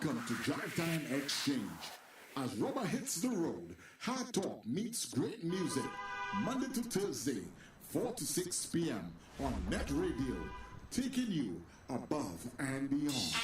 Welcome to Drive Time Exchange. As rubber hits the road, hard talk meets great music. Monday to Thursday, 4 to 6 p.m. on Net Radio, taking you above and beyond.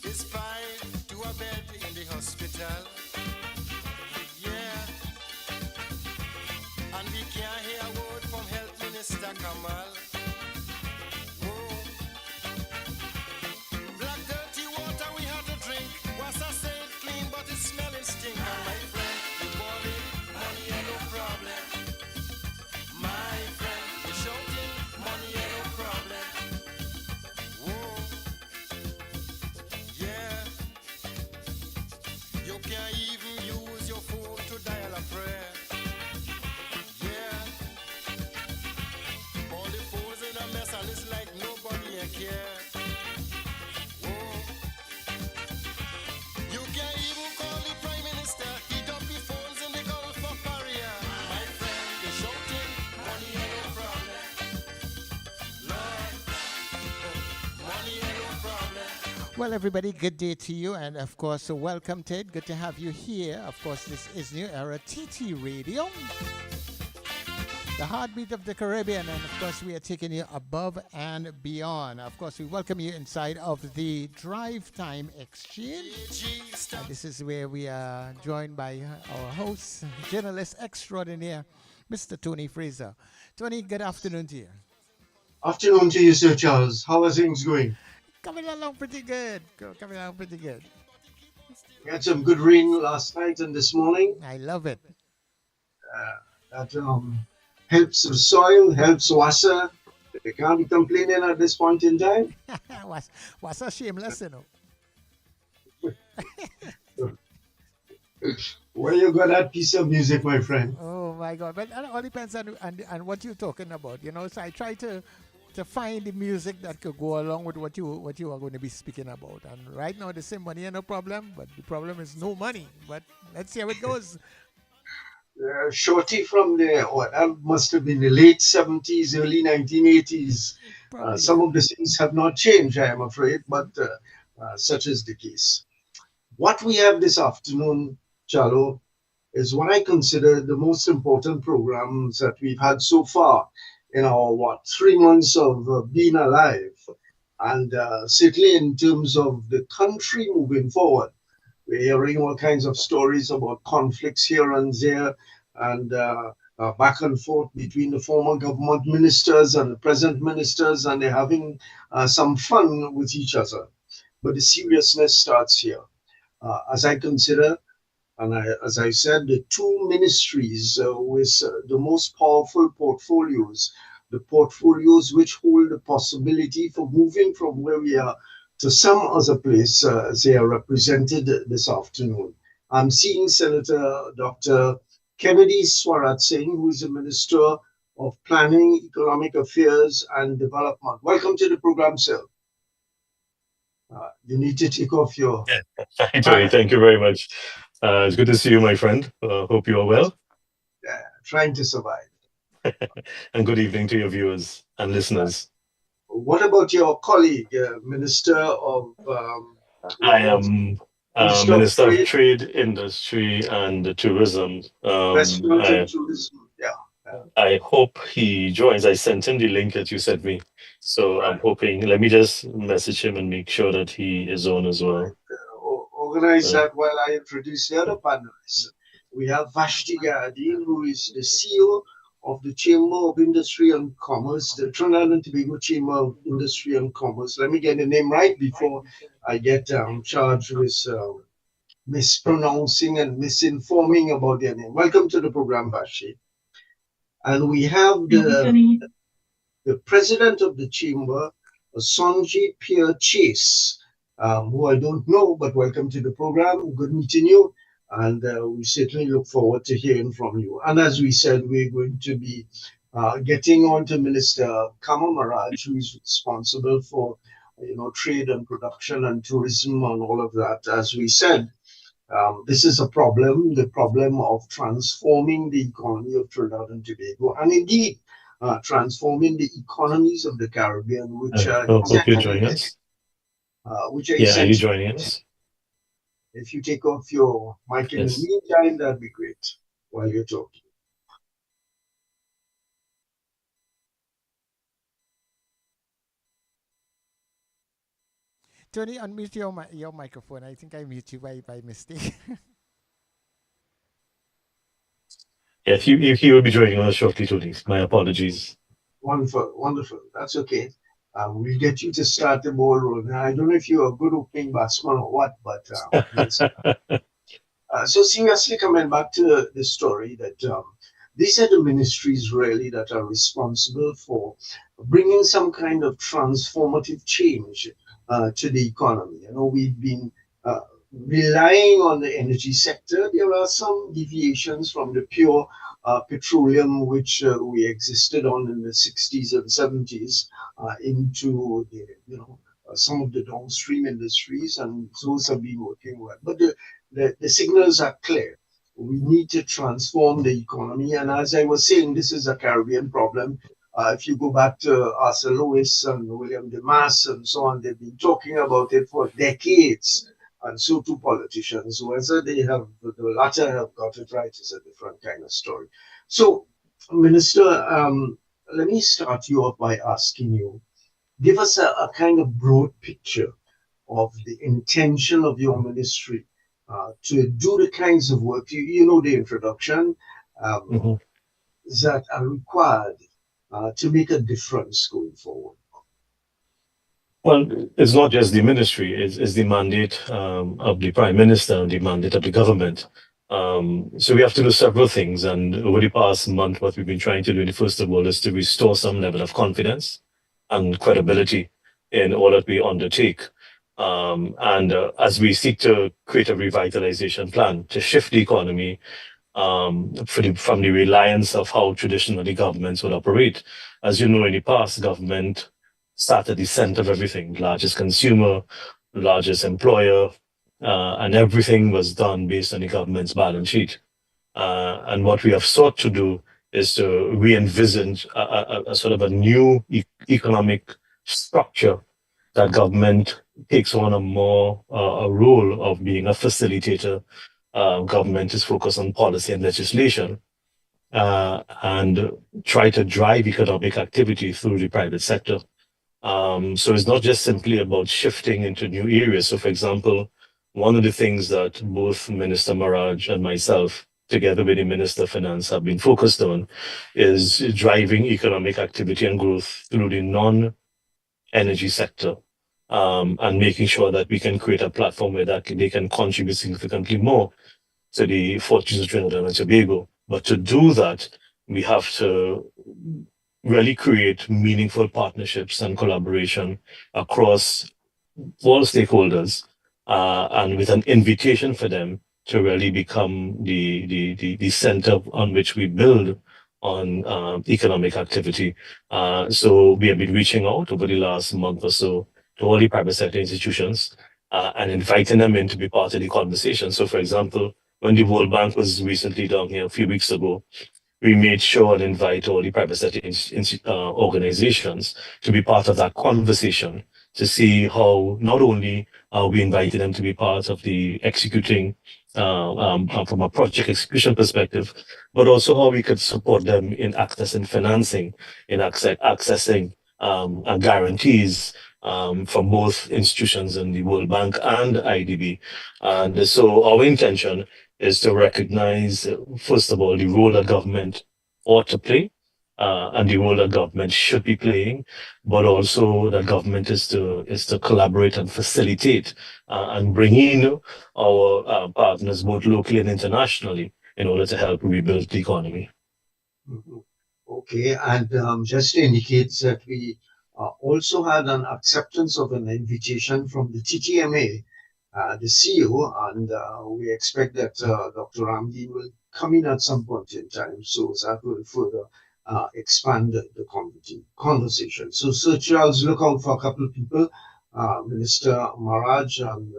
It's fine to a bed in the hospital. Yeah. And we can't hear a word from Health Minister Kamal. Oh. Black dirty water we had to drink. Was I say it clean, but it smelling stink. And my friend, the body, money ain't no problem. My friend, the shouting, money ain't no problem. Whoa. Yeah, you can't even use your phone to dial a prayer. Yeah, all the phones in a mess and it's like nobody care. Whoa, you can't even call the Prime Minister. Heat up the phones in the Gulf of Paria. My friend, you're shouting, money ain't no problem. Lord, money ain't no problem. Well, everybody, good day to you. And of course, welcome, Ted. Good to have you here. Of course, this is New Era TT Radio, the heartbeat of the Caribbean. And of course, we are taking you above and beyond. Of course, we welcome you inside of the Drive Time Exchange. And this is where we are joined by our host, journalist extraordinaire, Mr. Tony Fraser. Tony, good afternoon to you. Afternoon to you, Sir Charles. How are things going? Coming along pretty good. Coming along pretty good. We had some good rain last night and this morning. I love it. That helps the soil, helps water. They can't be complaining at this point in time. What's so shameless, you know? Where you got that piece of music, my friend? Oh my God! But it all depends on what you're talking about, you know. So I try to find the music that could go along with what you are going to be speaking about. And right now, the same money, no problem. But the problem is no money. But let's see how it goes. Shorty from that must have been the late 70s, early 1980s. Probably. Some of the things have not changed, I am afraid, but such is the case. What we have this afternoon, Chalo, is what I consider the most important programs that we've had so far in our, 3 months of being alive. And certainly in terms of the country moving forward, we're hearing all kinds of stories about conflicts here and there and back and forth between the former government ministers and the present ministers, and they're having some fun with each other. But the seriousness starts here. As I consider, and as I said, the two ministries with the most powerful portfolios, the portfolios which hold the possibility for moving from where we are to some other place, they are represented this afternoon. I'm seeing Senator Dr. Kennedy Swarat Singh, who is the Minister of Planning, Economic Affairs and Development. Welcome to the program, sir. You need to take off your... Hi, Tony. Thank you very much. It's good to see you, my friend. Hope you are well. Trying to survive. And good evening to your viewers and listeners. What about your colleague, Minister of... I am Minister of Trade, Industry and Tourism. Restaurant and Tourism, yeah. I hope he joins. I sent him the link that you sent me. So I'm hoping, let me just message him and make sure that he is on as well. Organize that while I introduce the other panelists. We have Vashti Gardine, who is the CEO of the Chamber of Industry and Commerce, the Trinidad and Tobago Chamber of Industry and Commerce. Let me get the name right before I get charged with mispronouncing and misinforming about their name. Welcome to the program, Vashti. And we have the president of the chamber, Sanjay Pierre Chase, who I don't know, but welcome to the program. Good meeting you. And we certainly look forward to hearing from you. And as we said, we're going to be getting on to Minister Kama Maraj, who is responsible for, trade and production and tourism and all of that. As we said, this is a problem, the problem of transforming the economy of Trinidad and Tobago, and indeed transforming the economies of the Caribbean, which are Hope you're essentially, joining us. which are Yeah, are you essentially. joining us? If you take off your mic in the Yes. meantime, that'd be great while you're talking. Tony, unmute your microphone. I think I mute you by mistake. Yes, he will be joining us shortly, Tony. My apologies. Wonderful, wonderful. That's okay. We'll get you to start the ball rolling. I don't know if you're a good opening batsman or what, but so seriously, coming back to the story that these are the ministries really that are responsible for bringing some kind of transformative change to the economy. We've been relying on the energy sector. There are some deviations from the pure petroleum which we existed on in the 60s and 70s into the, some of the downstream industries, and those have been working well. But the signals are clear. We need to transform the economy. And as I was saying, this is a Caribbean problem. If you go back to Arthur Lewis and William Demas and so on, they've been talking about it for decades. And so too politicians. Whether they have the latter have got it right is a different kind of story. So, Minister, let me start you off by asking you, give us a kind of broad picture of the intention of your ministry to do the kinds of work, you know the introduction, Mhm. that are required to make a difference going forward. Well, it's not just the ministry, it's the mandate of the Prime Minister and the mandate of the government. So we have to do several things. And over the past month, what we've been trying to do, first of all, is to restore some level of confidence and credibility in all that we undertake. And as we seek to create a revitalization plan to shift the economy from the reliance of how traditionally governments would operate. As you know, in the past, government sat at the center of everything, largest consumer, largest employer, and everything was done based on the government's balance sheet. And what we have sought to do is to re-envisage a sort of a new economic structure that government takes on a role of being a facilitator. Government is focused on policy and legislation, and try to drive economic activity through the private sector. So it's not just simply about shifting into new areas. So, for example, one of the things that both Minister Maraj and myself, together with the Minister of Finance, have been focused on is driving economic activity and growth through the non-energy sector. And making sure that we can create a platform where that they can contribute significantly more to the fortunes of Trinidad and Tobago. But to do that, we have to really create meaningful partnerships and collaboration across all stakeholders, and with an invitation for them to really become the center on which we build on economic activity. So we have been reaching out over the last month or so to all the private sector institutions and inviting them in to be part of the conversation. So, for example, when the World Bank was recently down here a few weeks ago, we made sure and invite all the private sector organizations to be part of that conversation to see how not only are we inviting them to be part of the executing from a project execution perspective, but also how we could support them in accessing financing, in accessing guarantees from both institutions in the World Bank and IDB. And so our intention is to recognize, first of all, the role that government ought to play, and the role that government should be playing, but also that government is to collaborate and facilitate and bring in our partners both locally and internationally in order to help rebuild the economy. Mhm. Okay, and just indicates that we also had an acceptance of an invitation from the TTMA, the CEO, and we expect that Dr. Ramdeen will come in at some point in time, so that will further expand the conversation. So, Sir Charles, look out for a couple of people, Minister Maraj and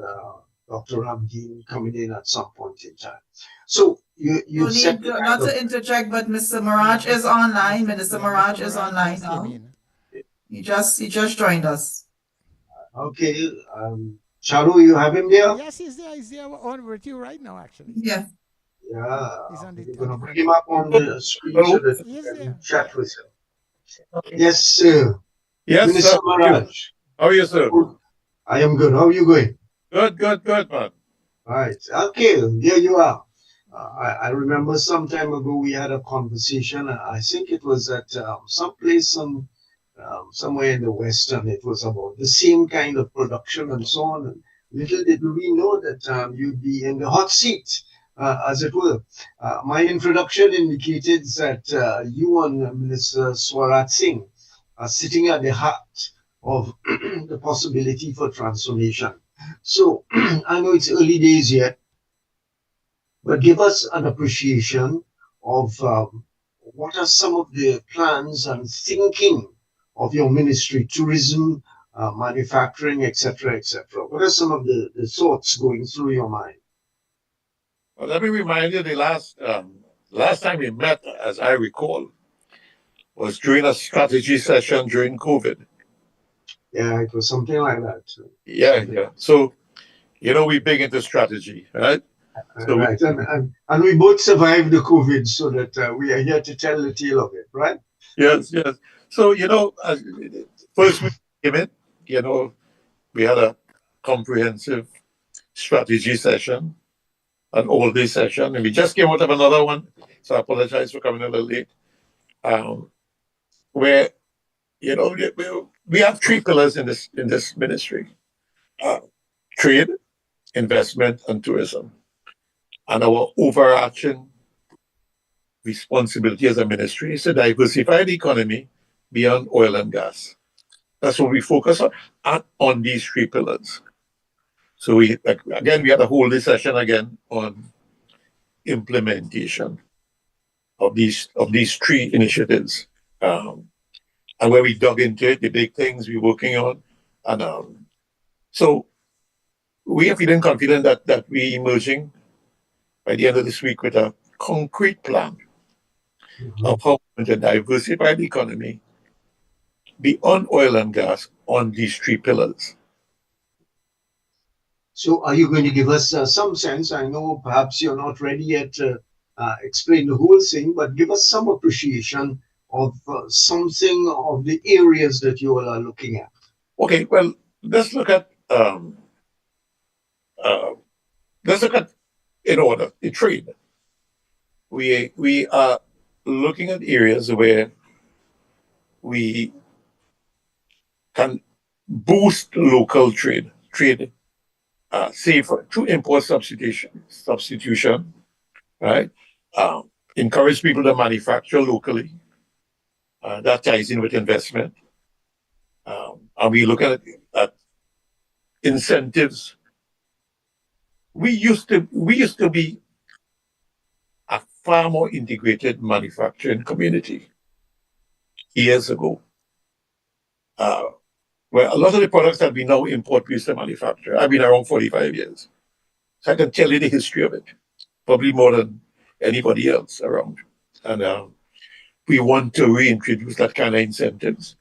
Dr. Ramdeen coming in at some point in time. So you said not to interject, but Mr. Maraj is online. Minister Maraj is online now. He just joined us. Okay, Charu, you have him there? Yes, he's there. He's there on with you right now, actually. Yeah. Yeah. He's on the, We're going to bring him up on the screen so that he you is can there. chat with him. Yes, sir. Yes, Minister sir. Maraj. How are you, sir? I am good. How are you going? Good, man. Right. Okay, there you are. I remember some time ago we had a conversation. I think it was at some place somewhere in the West, and it was about the same kind of production and so on. And little did we know that you'd be in the hot seat, as it were. My introduction indicated that you and Minister Swarat Singh are sitting at the heart of the possibility for transformation. So I know it's early days yet, but give us an appreciation of what are some of the plans and thinking of your ministry, tourism, manufacturing, etc., etc. What are some of the thoughts going through your mind? Well, let me remind you, the last time we met, as I recall, was during a strategy session during COVID. Yeah, it was something like that. Yeah. So, we're big into strategy, right? So right, and we both survived the COVID, so that we are here to tell the tale of it, right? Yes. So, first we came in, we had a comprehensive strategy session, an all-day session, and we just came out of another one, so I apologize for coming a little late, where, we have three pillars in this ministry: trade, investment, and tourism. And our overarching responsibility as a ministry is to diversify the economy beyond oil and gas. That's what we focus on these three pillars. So we had a whole day session again on implementation of these three initiatives, and where we dug into it, the big things we're working on, and so we are feeling confident that we're emerging by the end of this week with a concrete plan of how to diversify the economy beyond oil and gas on these three pillars. So are you going to give us some sense? I know perhaps you're not ready yet to explain the whole thing, but give us some appreciation of something of the areas that you all are looking at. Okay, well, let's look at in order the trade. We are looking at areas where we can boost local trade, say through import substitution, right? Encourage people to manufacture locally. That ties in with investment. And we look at incentives. We used to be a far more integrated manufacturing community years ago, where a lot of the products that we now import, we used to manufacture. I've been around 45 years. So I can tell you the history of it, probably more than anybody else around. And we want to reintroduce that kind of incentives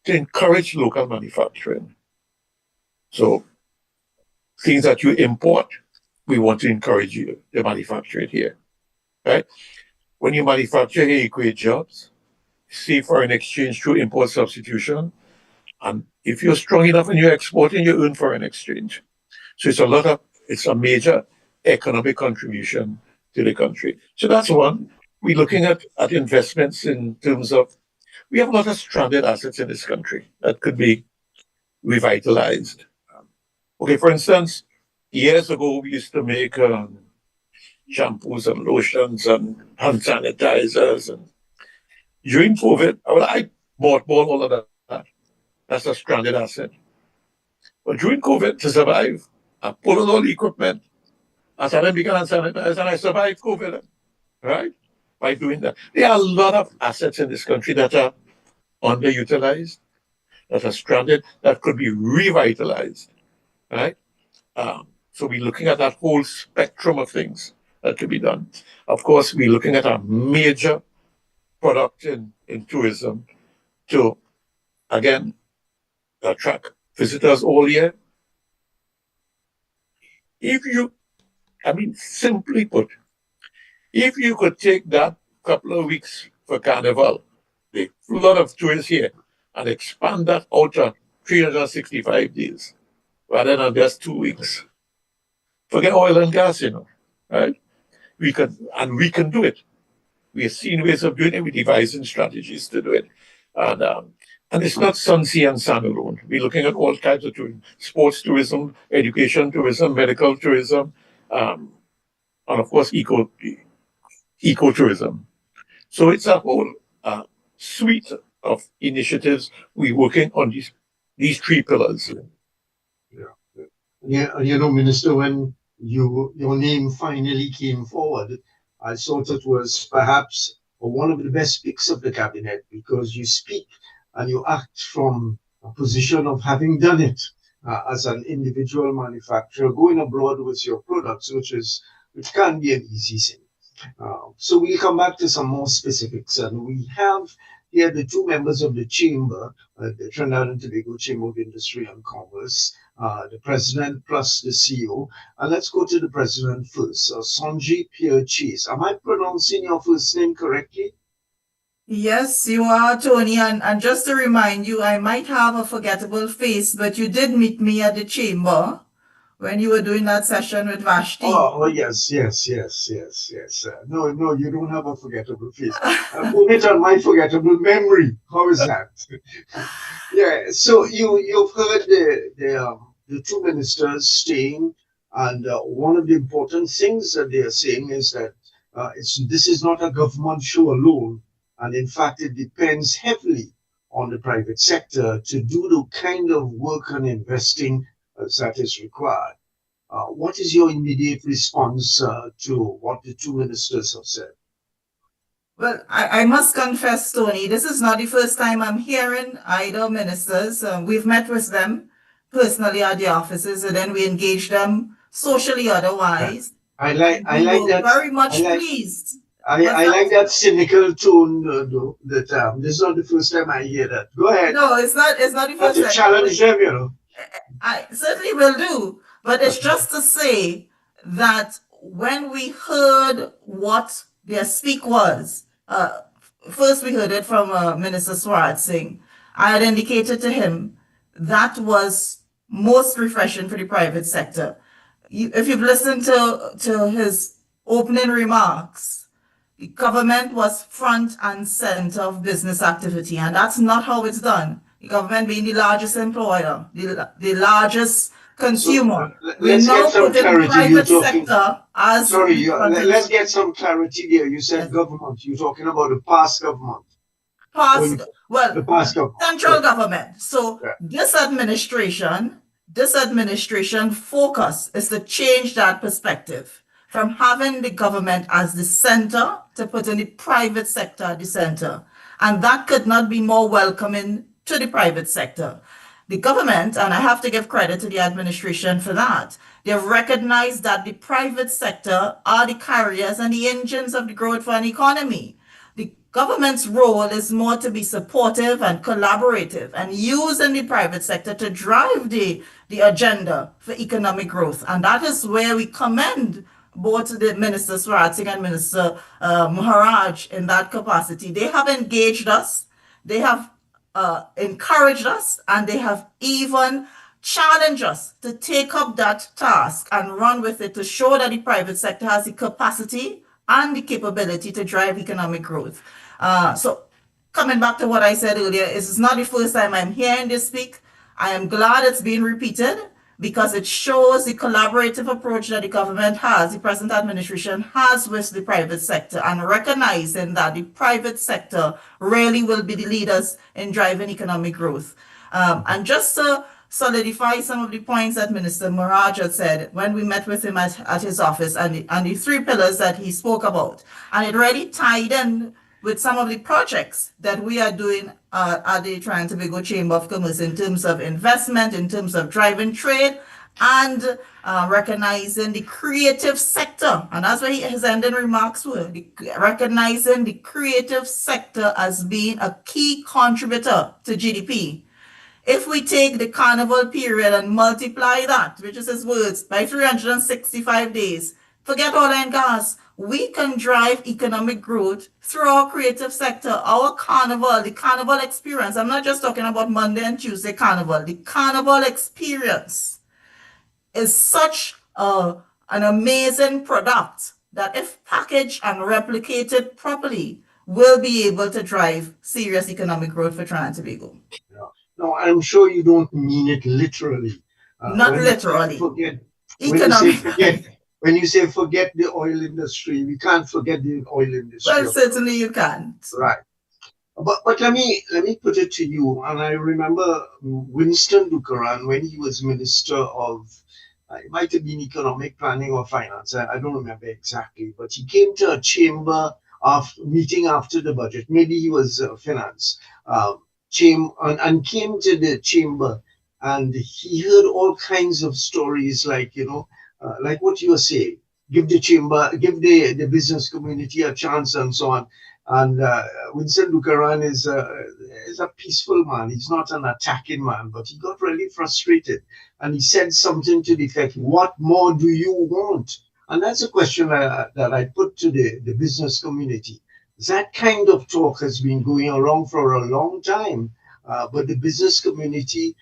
to encourage local manufacturing. So things that you import, we want to encourage you to manufacture it here, right? When you manufacture here, you create jobs, see foreign exchange through import substitution. And if you're strong enough and you're exporting, you earn foreign exchange. So it's a major economic contribution to the country. So that's one. We're looking at investments in terms of, we have a lot of stranded assets in this country that could be revitalized. Okay, for instance, years ago, we used to make shampoos and lotions and hand sanitizers. And during COVID, I mothballed all of that. That's a stranded asset. But during COVID, to survive, I pulled on all the equipment. I started making hand sanitizer, and I survived COVID, right? By doing that. There are a lot of assets in this country that are underutilized, that are stranded, that could be revitalized, right? So we're looking at that whole spectrum of things that could be done. Of course, we're looking at a major product in tourism to, again, attract visitors all year. If you, I mean, simply put, if you could take that couple of weeks for Carnival, the flood of tourists here, and expand that out to 365 days, rather than just 2 weeks. Forget oil and gas, right? We can do it. We have seen ways of doing it. We're devising strategies to do it. And it's not sun, sea, and sand alone. We're looking at all types of tourism: sports tourism, education tourism, medical tourism, and of course, ecotourism. So it's a whole suite of initiatives. We're working on these 3 pillars. Yeah, Minister, when your name finally came forward, I thought it was perhaps one of the best picks of the cabinet, because you speak and you act from a position of having done it as an individual manufacturer, going abroad with your products, which can be an easy thing. So we'll come back to some more specifics, and we have here the 2 members of the chamber, the Trinidad and Tobago Chamber of Industry and Commerce, the president plus the CEO. And let's go to the president first, Sonji Pierre Chase. Am I pronouncing your first name correctly? Yes, you are, Tony. And just to remind you, I might have a forgettable face, but you did meet me at the chamber when you were doing that session with Vashti. Oh yes. No, you don't have a forgettable face. Put it on my forgettable memory. How is that? Yeah. So you've heard the 2 ministers saying, and one of the important things that they are saying is that this is not a government show alone, and in fact, it depends heavily on the private sector to do the kind of work and investing that is required. What is your immediate response to what the 2 ministers have said? Well, I must confess, Tony, this is not the first time I'm hearing either ministers. We've met with them personally at the offices, and then we engage them socially otherwise. I like that. Very much pleased. I like that cynical tone, though. That this is not the first time I hear that. Go ahead. No, it's not the first time. Challenge them, I certainly will do. But it's just to say that when we heard what their speak was, first we heard it from Minister Swaraj Singh. I had indicated to him that was most refreshing for the private sector. If you've listened to his opening remarks, the government was front and center of business activity, and that's not how it's done. The government being the largest employer, the largest consumer. Let's get some clarity. Let's get some clarity there. You said government. You're talking about the past government. The past government. Central government. So this administration focus is to change that perspective from having the government as the center to putting the private sector at the center. And that could not be more welcoming to the private sector. The government, and I have to give credit to the administration for that, they've recognized that the private sector are the carriers and the engines of the growth for an economy. The government's role is more to be supportive and collaborative and using the private sector to drive the agenda for economic growth. And that is where we commend both the Minister Swaraj Singh and Minister Maharaj in that capacity. They have engaged us. They have encouraged us, and they have even challenged us to take up that task and run with it to show that the private sector has the capacity and the capability to drive economic growth. So coming back to what I said earlier, this is not the first time I'm hearing this speak. I am glad it's being repeated because it shows the collaborative approach that the government has, the present administration has with the private sector, and recognizing that the private sector really will be the leaders in driving economic growth. And just to solidify some of the points that Minister Miraj had said when we met with him at his office, and the three pillars that he spoke about, and it really tied in with some of the projects that we are doing at the Trinidad and Tobago Chamber of Commerce in terms of investment, in terms of driving trade, and recognizing the creative sector. And that's what his ending remarks were, recognizing the creative sector as being a key contributor to GDP. If we take the carnival period and multiply that, which is his words, by 365 days, forget oil and gas, we can drive economic growth through our creative sector, our carnival, the carnival experience. I'm not just talking about Monday and Tuesday carnival. The carnival experience is such an amazing product that if packaged and replicated properly, will be able to drive serious economic growth for Trinidad and Tobago. No, I'm sure you don't mean it literally. Not literally. When you say forget the oil industry, we can't forget the oil industry. Well, certainly you can't. Right. But let me put it to you. And I remember Winston Buchanan when he was Minister of, it might have been Economic Planning or Finance. I don't remember exactly. But he came to a chamber meeting after the budget. Maybe he was Finance. And came to the chamber, and he heard all kinds of stories like, like what you were saying, give the business community a chance and so on. And Winston Buchanan is a peaceful man. He's not an attacking man, but he got really frustrated. And he said something to the effect, what more do you want? And that's a question that I put to the business community. That kind of talk has been going around for a long time, but the business community,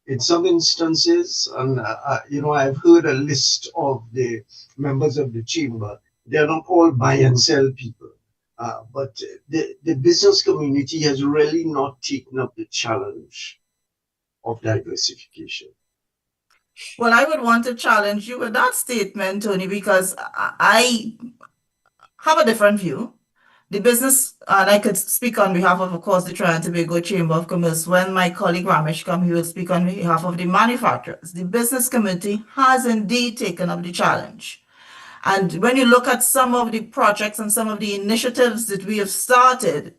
in some instances, and I've heard a list of the members of the chamber. They're not all buy and sell people, but the business community has really not taken up the challenge of diversification. Well, I would want to challenge you with that statement, Tony, because I have a different view. The business, and I could speak on behalf of course, the Trinidad and Tobago Chamber of Commerce. When my colleague Ramesh comes, he will speak on behalf of the manufacturers. The business community has indeed taken up the challenge. And when you look at some of the projects and some of the initiatives that we have started,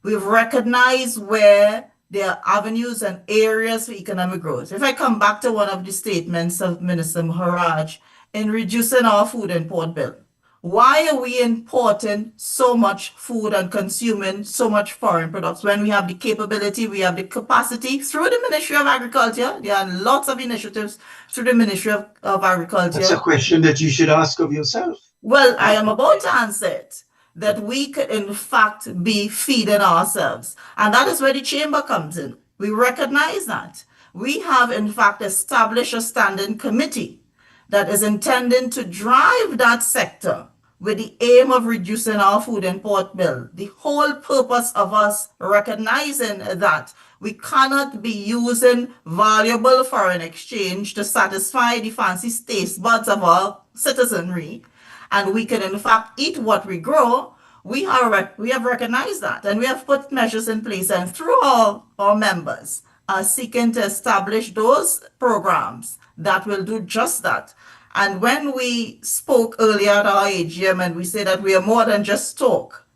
we've recognized where there are avenues and areas for economic growth. If I come back to one of the statements of Minister Maharaj in reducing our food import bill, why are we importing so much food and consuming so much foreign products when we have the capability, we have the capacity through the Ministry of Agriculture? There are lots of initiatives through the Ministry of Agriculture. That's a question that you should ask of yourself. Well, I am about to answer it. That we could in fact be feeding ourselves. And that is where the chamber comes in. We recognize that. We have in fact established a standing committee that is intending to drive that sector with the aim of reducing our food import bill. The whole purpose of us recognizing that we cannot be using valuable foreign exchange to satisfy the fancy taste buds of our citizenry, and we can in fact eat what we grow. We have recognized that, and we have put measures in place, and through our members are seeking to establish those programs that will do just that. And when we spoke earlier at our AGM and we say that we are more than just talk,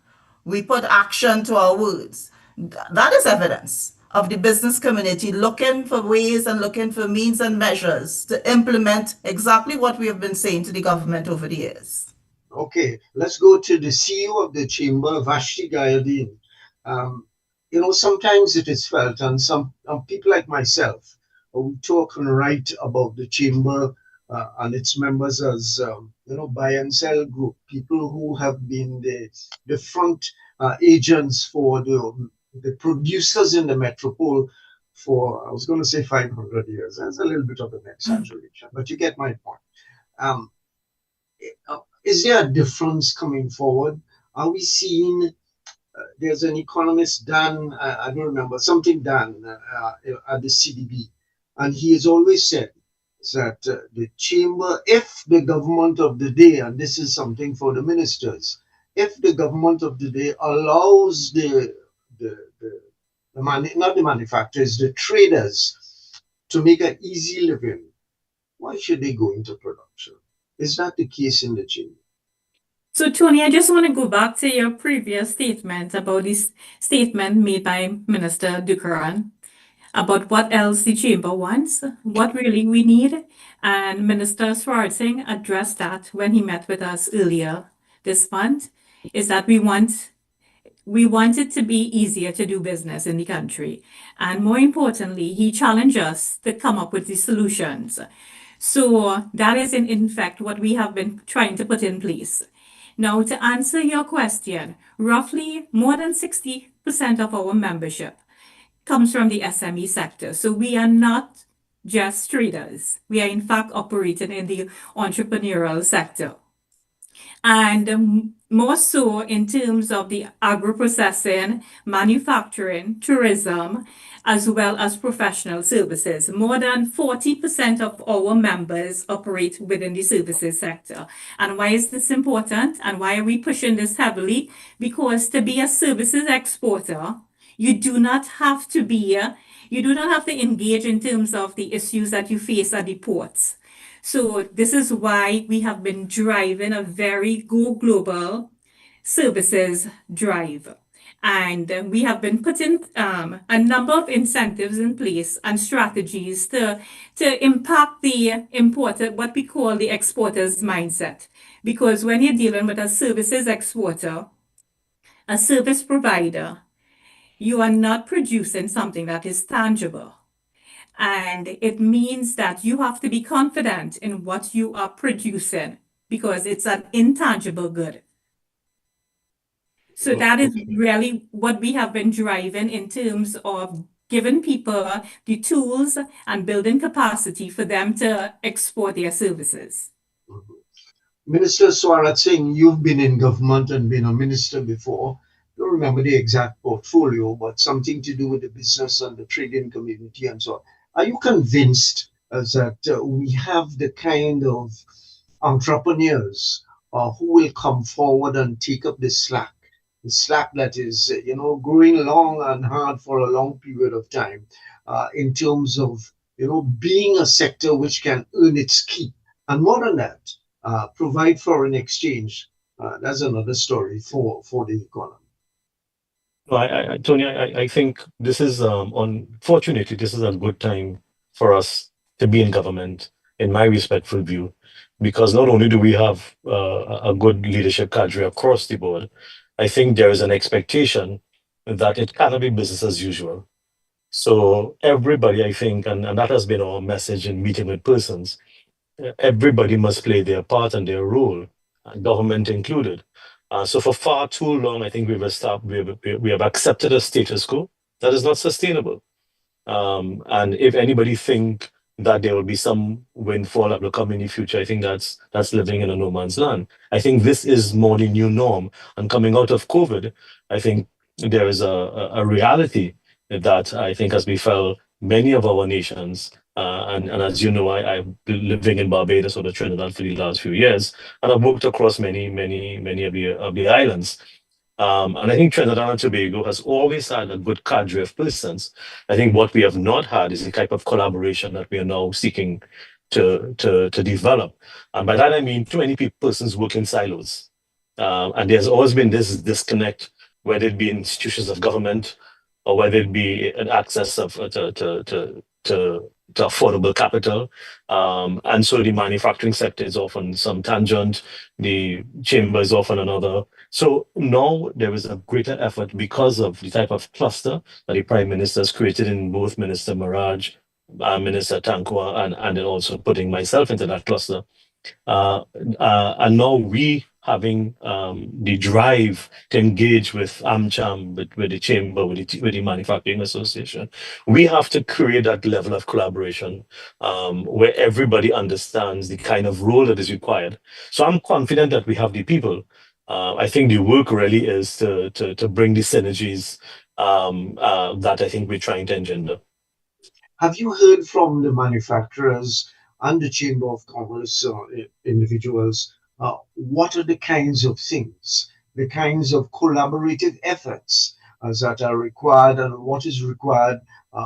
we put action to our words. That is evidence of the business community looking for ways and looking for means and measures to implement exactly what we have been saying to the government over the years. Okay, let's go to the CEO of the chamber, Vashti Gayadeen. Sometimes it is felt, and some people like myself, we talk and write about the chamber and its members as, buy and sell group, people who have been the front agents for the producers in the metropole for, I was going to say 500 years. That's a little bit of an exaggeration, but you get my point. Is there a difference coming forward? Are we seeing, there's an economist, Dan, I don't remember, something Dan at the CDB, and he has always said that the chamber, if the government of the day, and this is something for the ministers, if the government of the day allows the not the manufacturers, the traders, to make an easy living, why should they go into production? Is that the case in the chamber? So, Tony, I just want to go back to your previous statement about this statement made by Minister Dukaran about what else the chamber wants, what really we need. And Minister Swartzing addressed that when he met with us earlier this month, is that we want it to be easier to do business in the country. And more importantly, he challenged us to come up with the solutions. So that is in fact what we have been trying to put in place. Now, to answer your question, roughly more than 60% of our membership comes from the SME sector. So we are not just traders. We are in fact operating in the entrepreneurial sector. And more so in terms of the agro-processing, manufacturing, tourism, as well as professional services. More than 40% of our members operate within the services sector. And why is this important? And why are we pushing this heavily? Because to be a services exporter, you do not have to engage in terms of the issues that you face at the ports. So this is why we have been driving a very go global services drive. And we have been putting a number of incentives in place and strategies to impact the importer, what we call the exporter's mindset. Because when you're dealing with a services exporter, a service provider, you are not producing something that is tangible. And it means that you have to be confident in what you are producing because it's an intangible good. So that is really what we have been driving in terms of giving people the tools and building capacity for them to export their services. Minister Swarat Singh, you've been in government and been a minister before. Don't remember the exact portfolio, but something to do with the business and the trading community and so on. Are you convinced that we have the kind of entrepreneurs who will come forward and take up the slack that is, growing long and hard for a long period of time, in terms of, being a sector which can earn its keep, and more than that, provide foreign exchange? That's another story for the economy. No, Tony, I think this is, unfortunately, this is a good time for us to be in government, in my respectful view, because not only do we have a good leadership cadre across the board, I think there is an expectation that it cannot be business as usual. So everybody, I think, and that has been our message in meeting with persons, everybody must play their part and their role, government included. So for far too long, I think we have accepted a status quo that is not sustainable. And if anybody think that there will be some windfall that will come in the future, I think that's living in a no man's land. I think this is more the new norm. And coming out of COVID, I think there is a reality that I think has befell many of our nations. And as you know, I've been living in Barbados or the Trinidad for the last few years, and I've worked across many of the islands. And I think Trinidad and Tobago has always had a good cadre of persons. I think what we have not had is the type of collaboration that we are now seeking to develop. And by that I mean too many persons work in silos. And there's always been this disconnect, whether it be institutions of government or whether it be an access to affordable capital. And so the manufacturing sector is often some tangent, the chamber is often another. So now there is a greater effort because of the type of cluster that the Prime Minister has created in both Minister Maraj, Minister Tankwa, and then also putting myself into that cluster. And now we having the drive to engage with AmCham, with the chamber, with the Manufacturing Association. We have to create that level of collaboration where everybody understands the kind of role that is required. So I'm confident that we have the people. I think the work really is to bring the synergies that I think we're trying to engender. Have you heard from the manufacturers and the Chamber of Commerce individuals? What are the kinds of things, the kinds of collaborative efforts that are required and what is required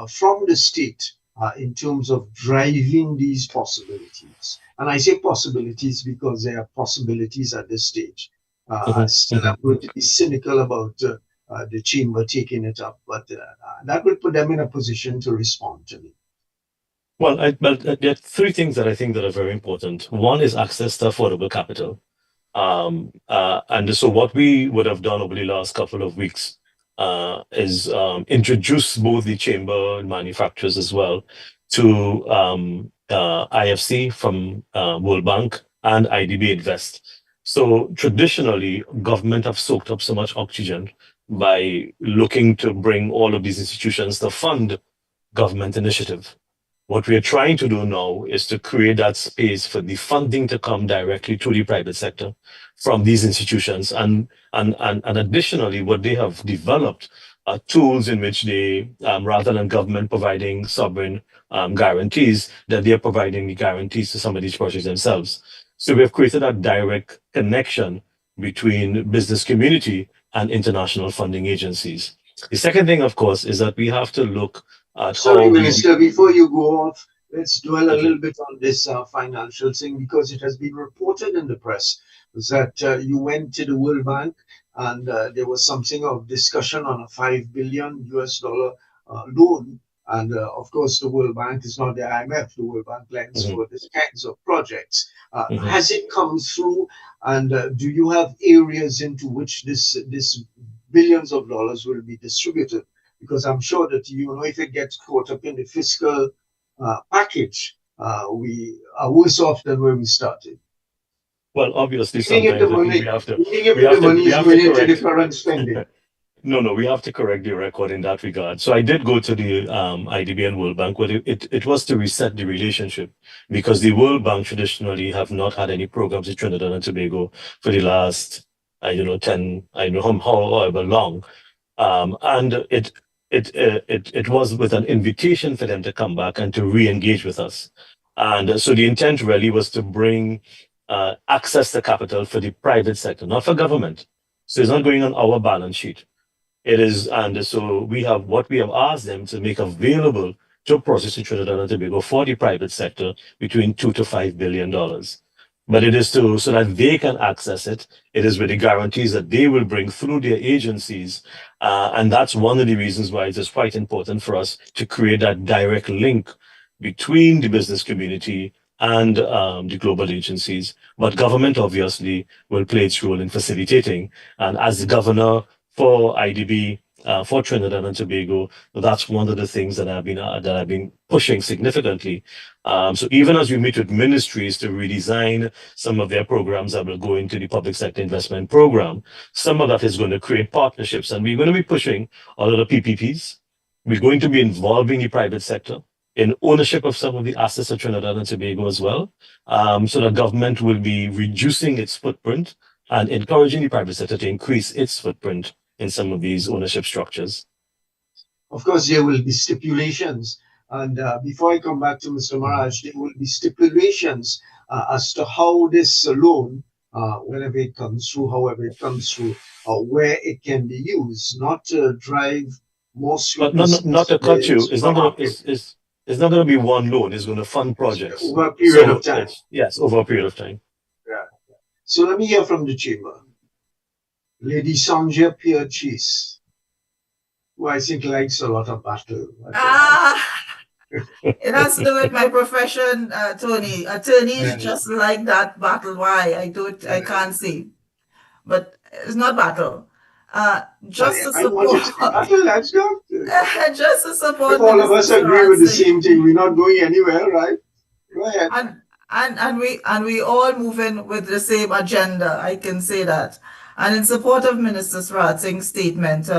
from the state in terms of driving these possibilities. And I say possibilities because there are possibilities at this stage. Still, I'm going to be cynical about the chamber taking it up, but that will put them in a position to respond to me. Well, there are three things that I think that are very important. One is access to affordable capital. And so what we would have done over the last couple of weeks is introduce both the chamber and manufacturers as well to IFC from World Bank and IDB Invest. So traditionally, government have soaked up so much oxygen by looking to bring all of these institutions to fund government initiative. What we are trying to do now is to create that space for the funding to come directly to the private sector from these institutions. And additionally, what they have developed are tools in which they, rather than government providing sovereign guarantees, that they are providing the guarantees to some of these projects themselves. So we have created a direct connection between business community and international funding agencies. The second thing, of course, is that we have to look at Sorry, Minister, before you go off, let's dwell a little bit on this financial thing, because it has been reported in the press that you went to the World Bank and there was something of discussion on a $5 billion loan. And of course, the World Bank is not the IMF. The World Bank lends for these kinds of projects. Has it come through? And do you have areas into which this billions of dollars will be distributed? Because I'm sure that, if it gets caught up in the fiscal package, we are worse off than where we started. Well, obviously, Meaning sometimes if we have to the money is going into the current spending. No, we have to correct the record in that regard. So I did go to the IDB and World Bank, but it was to reset the relationship, because the World Bank traditionally have not had any programs in Trinidad and Tobago for the last, 10, however long. And it was with an invitation for them to come back and to re-engage with us. And so the intent really was to bring access to capital for the private sector, not for government. So it's not going on our balance sheet. It is, and so we have asked them to make available to process in Trinidad and Tobago for the private sector between $2 to $5 billion. But it is so that they can access it. It is with the guarantees that they will bring through their agencies. And that's one of the reasons why it is quite important for us to create that direct link between the business community and the global agencies. But government obviously will play its role in facilitating. And as the governor for IDB, for Trinidad and Tobago, that's one of the things that I've been pushing significantly. So even as we meet with ministries to redesign some of their programs that will go into the public sector investment program, some of that is going to create partnerships, and we're going to be pushing all of the PPPs. We're going to be involving the private sector in ownership of some of the assets of Trinidad and Tobago as well. So the government will be reducing its footprint and encouraging the private sector to increase its footprint in some of these ownership structures. Of course, there will be stipulations. And before I come back to Mr. Maraj, there will be stipulations as to how this loan, whenever it comes through, however it comes through, where it can be used, not to drive more But not to cut you, it's not going to be one loan. It's going to fund projects. Over a period of time. Yes, over a period of time. Yeah. So let me hear from the chamber. Lady Sanja Pierre-Cheese, who I think likes a lot of battle. It has to do with my profession, Tony. Attorneys just like that battle. Why? I can't see. But it's not battle. Just to support. Let's go. Just to support. If all of us agree with the same thing, we're not going anywhere, right? Go ahead. And we all moving with the same agenda. I can say that. And in support of Minister Sratzing's statement,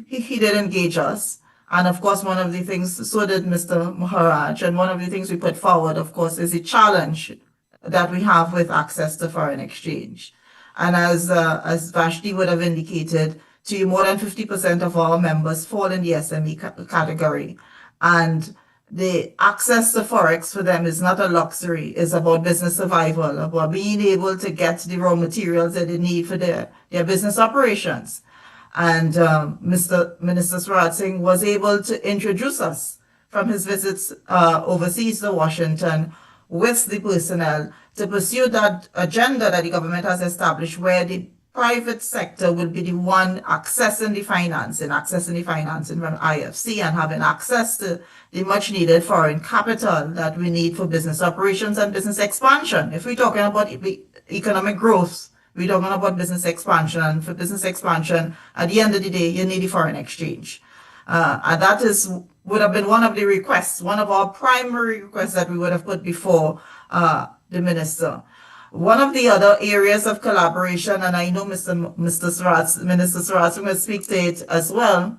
he did engage us. And of course, one of the things, so did Mr. Maharaj, and one of the things we put forward, of course, is the challenge that we have with access to foreign exchange. And as Vashti would have indicated to you, more than 50% of our members fall in the SME category. And the access to Forex for them is not a luxury. It's about business survival, about being able to get the raw materials that they need for their business operations. And Mr. Minister Swaraj Singh was able to introduce us from his visits overseas to Washington with the personnel to pursue that agenda that the government has established, where the private sector will be the one accessing the financing from IFC and having access to the much needed foreign capital that we need for business operations and business expansion. If we're talking about economic growth, we're talking about business expansion. And for business expansion, at the end of the day, you need the foreign exchange. And that would have been one of the requests, one of our primary requests that we would have put before the minister. One of the other areas of collaboration, and I know Minister Swaraj will speak to it as well,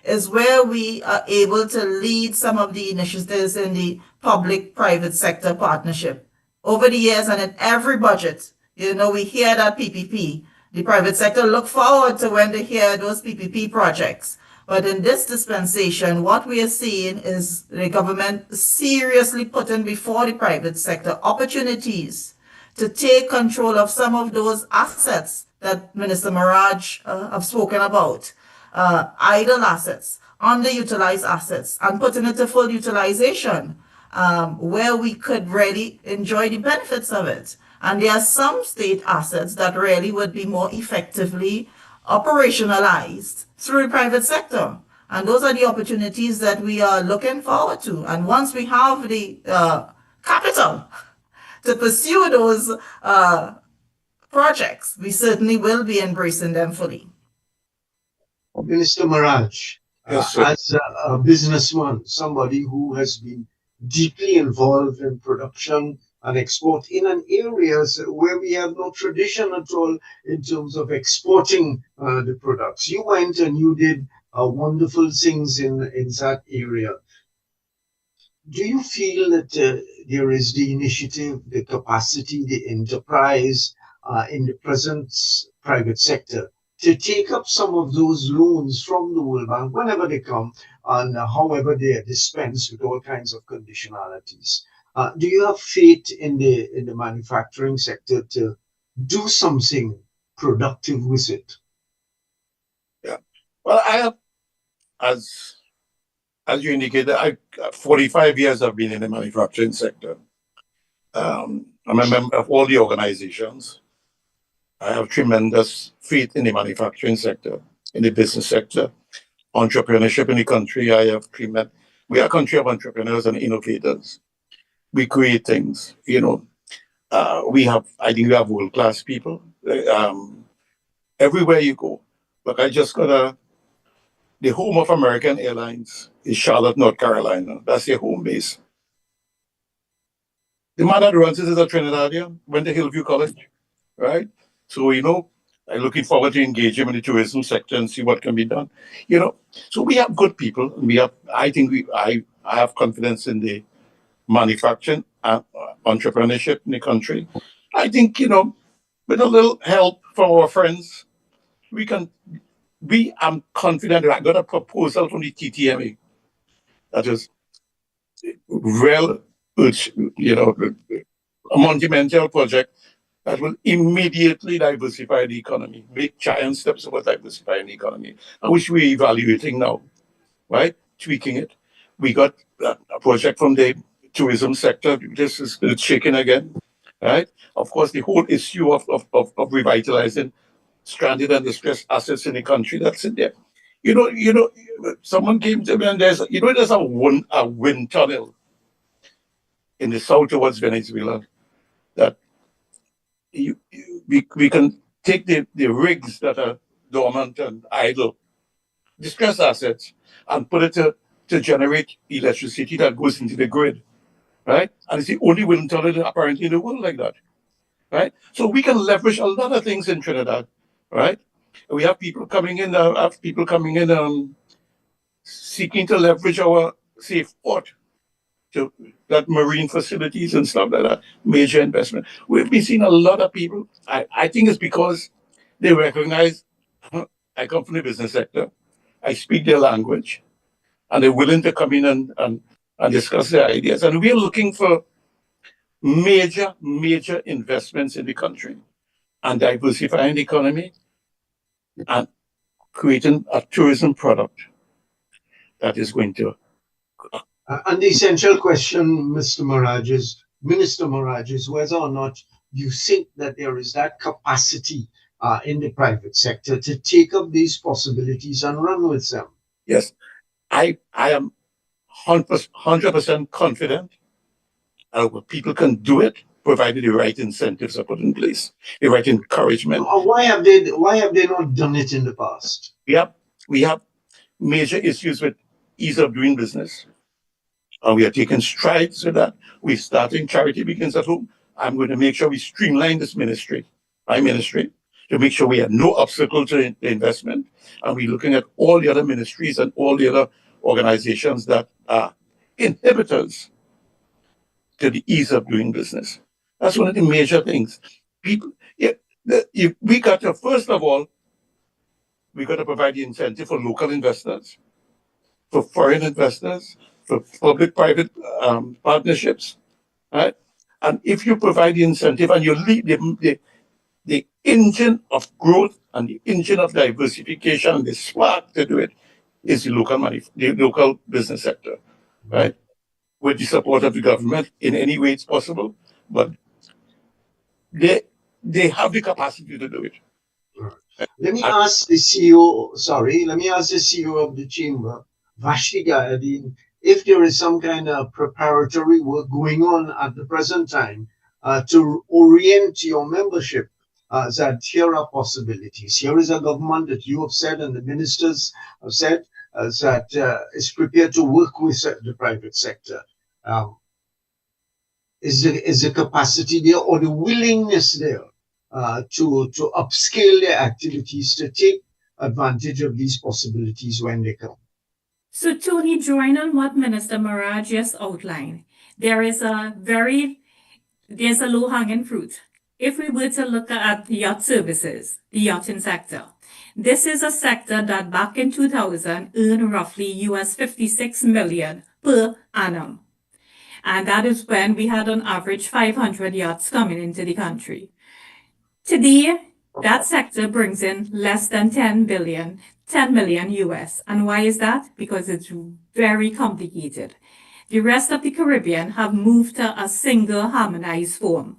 is where we are able to lead some of the initiatives in the public-private sector partnership. Over the years and in every budget, we hear that PPP. The private sector look forward to when they hear those PPP projects. But in this dispensation, what we are seeing is the government seriously putting before the private sector opportunities to take control of some of those assets that Minister Maraj have spoken about, idle assets, underutilized assets, and putting it to full utilization, where we could really enjoy the benefits of it. And there are some state assets that really would be more effectively operationalized through the private sector. And those are the opportunities that we are looking forward to. And once we have the capital to pursue those projects, we certainly will be embracing them fully. Minister Maraj, Yes, sir. as a businessman, somebody who has been deeply involved in production and export in an areas where we have no tradition at all in terms of exporting the products. You went and you did wonderful things in that area. Do you feel that there is the initiative, the capacity, the enterprise in the present private sector to take up some of those loans from the World Bank whenever they come and however they are dispensed with all kinds of conditionalities? Do you have faith in the manufacturing sector to do something productive with it? Yeah. Well, I have, as you indicated, 45 years I've been in the manufacturing sector. I'm a member of all the organizations. I have tremendous faith in the manufacturing sector, in the business sector, entrepreneurship in the country. We are a country of entrepreneurs and innovators. We create things, I think we have world-class people everywhere you go. Look, I just got the home of American Airlines is Charlotte, North Carolina. That's their home base. The man that runs it is a Trinidadian, went to Hillview College, right? So, I'm looking forward to engage him in the tourism sector and see what can be done. So we have good people. I have confidence in the manufacturing and entrepreneurship in the country. I think, with a little help from our friends, I'm confident that I got a proposal from the TTMA that is a monumental project that will immediately diversify the economy, make giant steps towards diversifying the economy, and which we're evaluating now, right? Tweaking it. We got a project from the tourism sector. This is shaking again, right? Of course, the whole issue of revitalizing stranded and distressed assets in the country, that's in there. Someone came to me and there's a wind tunnel in the south towards Venezuela that we can take the rigs that are dormant and idle, distressed assets, and put it to generate electricity that goes into the grid, right? And it's the only wind tunnel apparently in the world like that, right? So we can leverage a lot of things in Trinidad, right? We have people coming in, seeking to leverage our safe port to that marine facilities and stuff like that, major investment. We've been seeing a lot of people. I think it's because they recognize I come from the business sector, I speak their language, and they're willing to come in and discuss their ideas. And we're looking for major investments in the country and diversifying the economy and creating a tourism product that is going to. And the essential question, Minister Maraj, is whether or not you think that there is that capacity in the private sector to take up these possibilities and run with them. Yes, I am 100% confident people can do it, provided the right incentives are put in place, the right encouragement. Why have they not done it in the past? We have major issues with ease of doing business. And we are taking strides with that. We're starting Charity Begins at Home. I'm going to make sure we streamline this ministry, my ministry, to make sure we have no obstacle to investment. And we're looking at all the other ministries and all the other organizations that are inhibitors to the ease of doing business. That's one of the major things. We got to, first of all, we got to provide the incentive for local investors, for foreign investors, for public-private partnerships, right? And if you provide the incentive and you lead the engine of growth and the engine of diversification and the spark to do it is the local business sector, right? With the support of the government in any way it's possible, but they have the capacity to do it. Let me ask the CEO of the chamber, Vashti Gayadeen, if there is some kind of preparatory work going on at the present time to orient your membership that here are possibilities. Here is a government that you have said and the ministers have said that is prepared to work with the private sector. Is the capacity there or the willingness there to upscale their activities to take advantage of these possibilities when they come? So Tony, drawing on what Minister Maraj just outlined, there's a low-hanging fruit. If we were to look at the yacht services, the yachting sector, this is a sector that back in 2000 earned roughly US 56 million per annum. And that is when we had on average 500 yachts coming into the country. Today, that sector brings in less than 10 million US. And why is that? Because it's very complicated. The rest of the Caribbean have moved to a single harmonized form.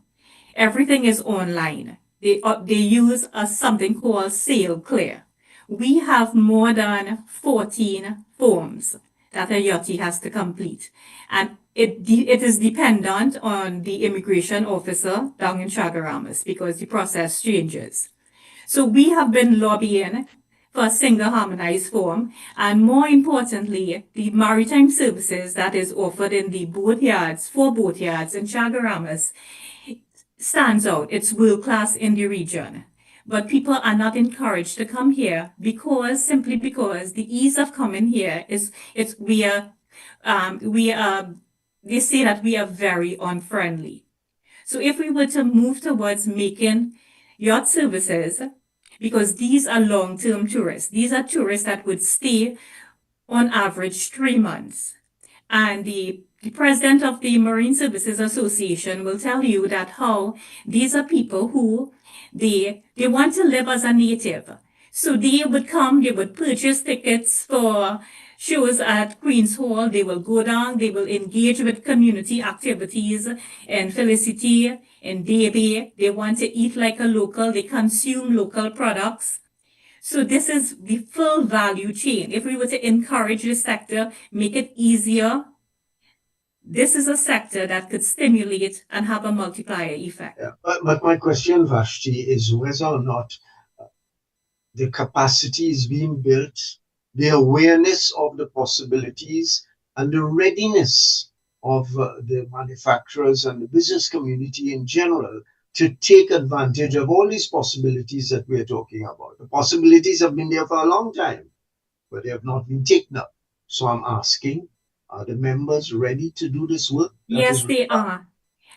Everything is online. They use something called Sail Clear. We have more than 14 forms that a yachty has to complete. And it is dependent on the immigration officer down in Chaguaramas because the process changes. So we have been lobbying for a single harmonized form, and more importantly, the maritime services that is offered in the four boatyards in Chaguaramas stands out. It's world-class in the region. But people are not encouraged to come here simply because the ease of coming here they say that we are very unfriendly. So if we were to move towards making yacht services, because these are long-term tourists, these are tourists that would stay on average 3 months. And the president of the Marine Services Association will tell you that how these are people who they want to live as a native. So they would come, they would purchase tickets for shows at Queen's Hall, they will go down, they will engage with community activities in Felicity, in Davie. They want to eat like a local, they consume local products. So this is the full value chain. If we were to encourage this sector, make it easier, this is a sector that could stimulate and have a multiplier effect. Yeah, but my question, Vashti, is whether or not the capacity is being built, the awareness of the possibilities, and the readiness of the manufacturers and the business community in general to take advantage of all these possibilities that we're talking about. The possibilities have been there for a long time, but they have not been taken up. So I'm asking, are the members ready to do this work? Yes, they are.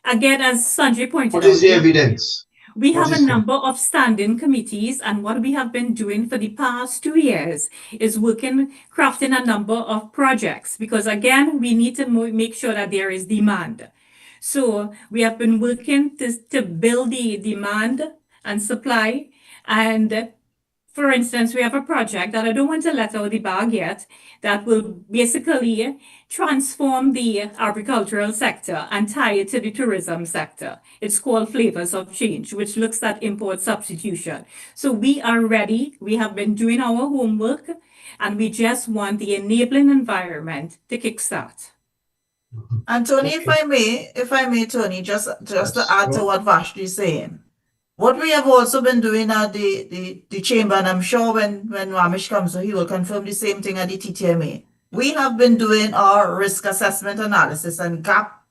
Again, as Sanjay pointed out. What is the evidence? We have a number of standing committees, and what we have been doing for the past 2 years is crafting a number of projects, because again, we need to make sure that there is demand. So we have been working to build the demand and supply, and For instance, we have a project that I don't want to let out the bag yet that will basically transform the agricultural sector and tie it to the tourism sector. It's called Flavors of Change, which looks at import substitution. So we are ready. We have been doing our homework and we just want the enabling environment to kickstart. And Tony, if I may, Tony, just to add to what Vashti is saying. What we have also been doing at the chamber, and I'm sure when Ramesh comes, so he will confirm the same thing at the TTMA. We have been doing our risk assessment analysis and gap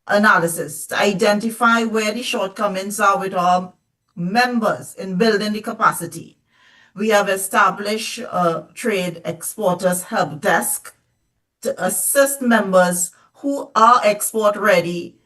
analysis to identify where the shortcomings are with our members in building the capacity. We have established a trade exporters help desk to assist members who are export ready,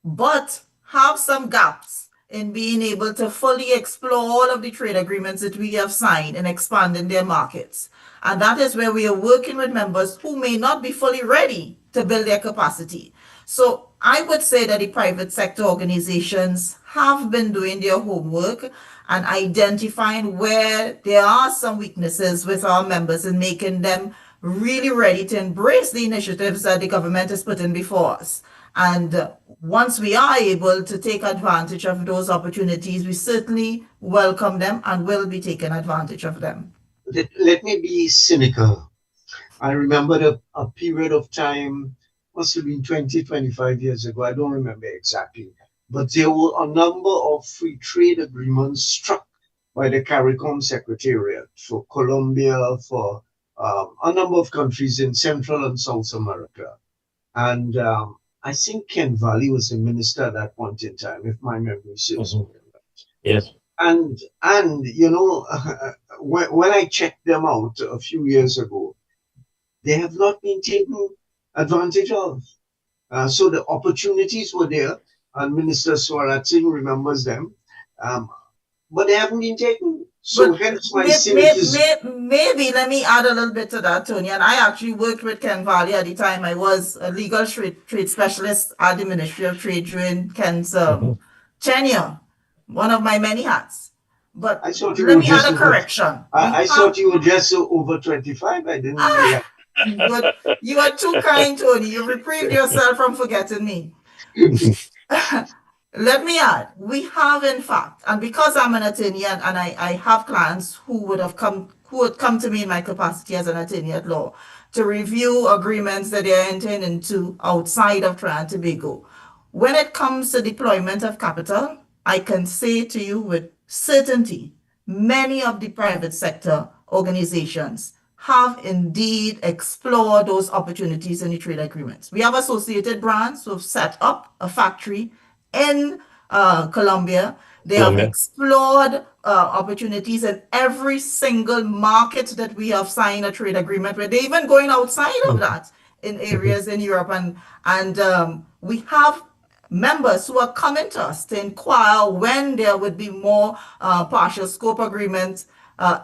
but have some gaps in being able to fully explore all of the trade agreements that we have signed and expanding their markets. And that is where we are working with members who may not be fully ready to build their capacity. So I would say that the private sector organizations have been doing their homework and identifying where there are some weaknesses with our members and making them really ready to embrace the initiatives that the government is putting before us. And once we are able to take advantage of those opportunities, we certainly welcome them and will be taking advantage of them. Let me be cynical. I remember a period of time, must have been 20, 25 years ago, I don't remember exactly, but there were a number of free trade agreements struck by the CARICOM Secretariat for Colombia, for a number of countries in Central and South America. And I think Ken Valley was the minister at that point in time, if my memory serves me right. Yes. And you know, when I checked them out a few years ago, they have not been taken advantage of. So the opportunities were there, and Minister Swarat Singh remembers them, but they haven't been taken. So hence my cynicism. Maybe let me add a little bit to that, Tony. And I actually worked with Ken Valley at the time. I was a legal trade specialist at the Ministry of Trade during Ken's tenure, one of my many hats. But let me add a correction. I thought you were just over 25. I didn't know that. You are too kind, Tony. You reprieved yourself from forgetting me. Let me add, we have in fact, and because I'm an attorney and I have clients who would come to me in my capacity as an attorney at law to review agreements that they are entering into outside of Trinidad and Tobago. When it comes to deployment of capital, I can say to you with certainty, many of the private sector organizations have indeed explored those opportunities in the trade agreements. We have Associated Brands who have set up a factory in Colombia. They have explored opportunities in every single market that we have signed a trade agreement with. They're even going outside of that in areas in Europe. And we have members who are coming to us to inquire when there would be more partial scope agreements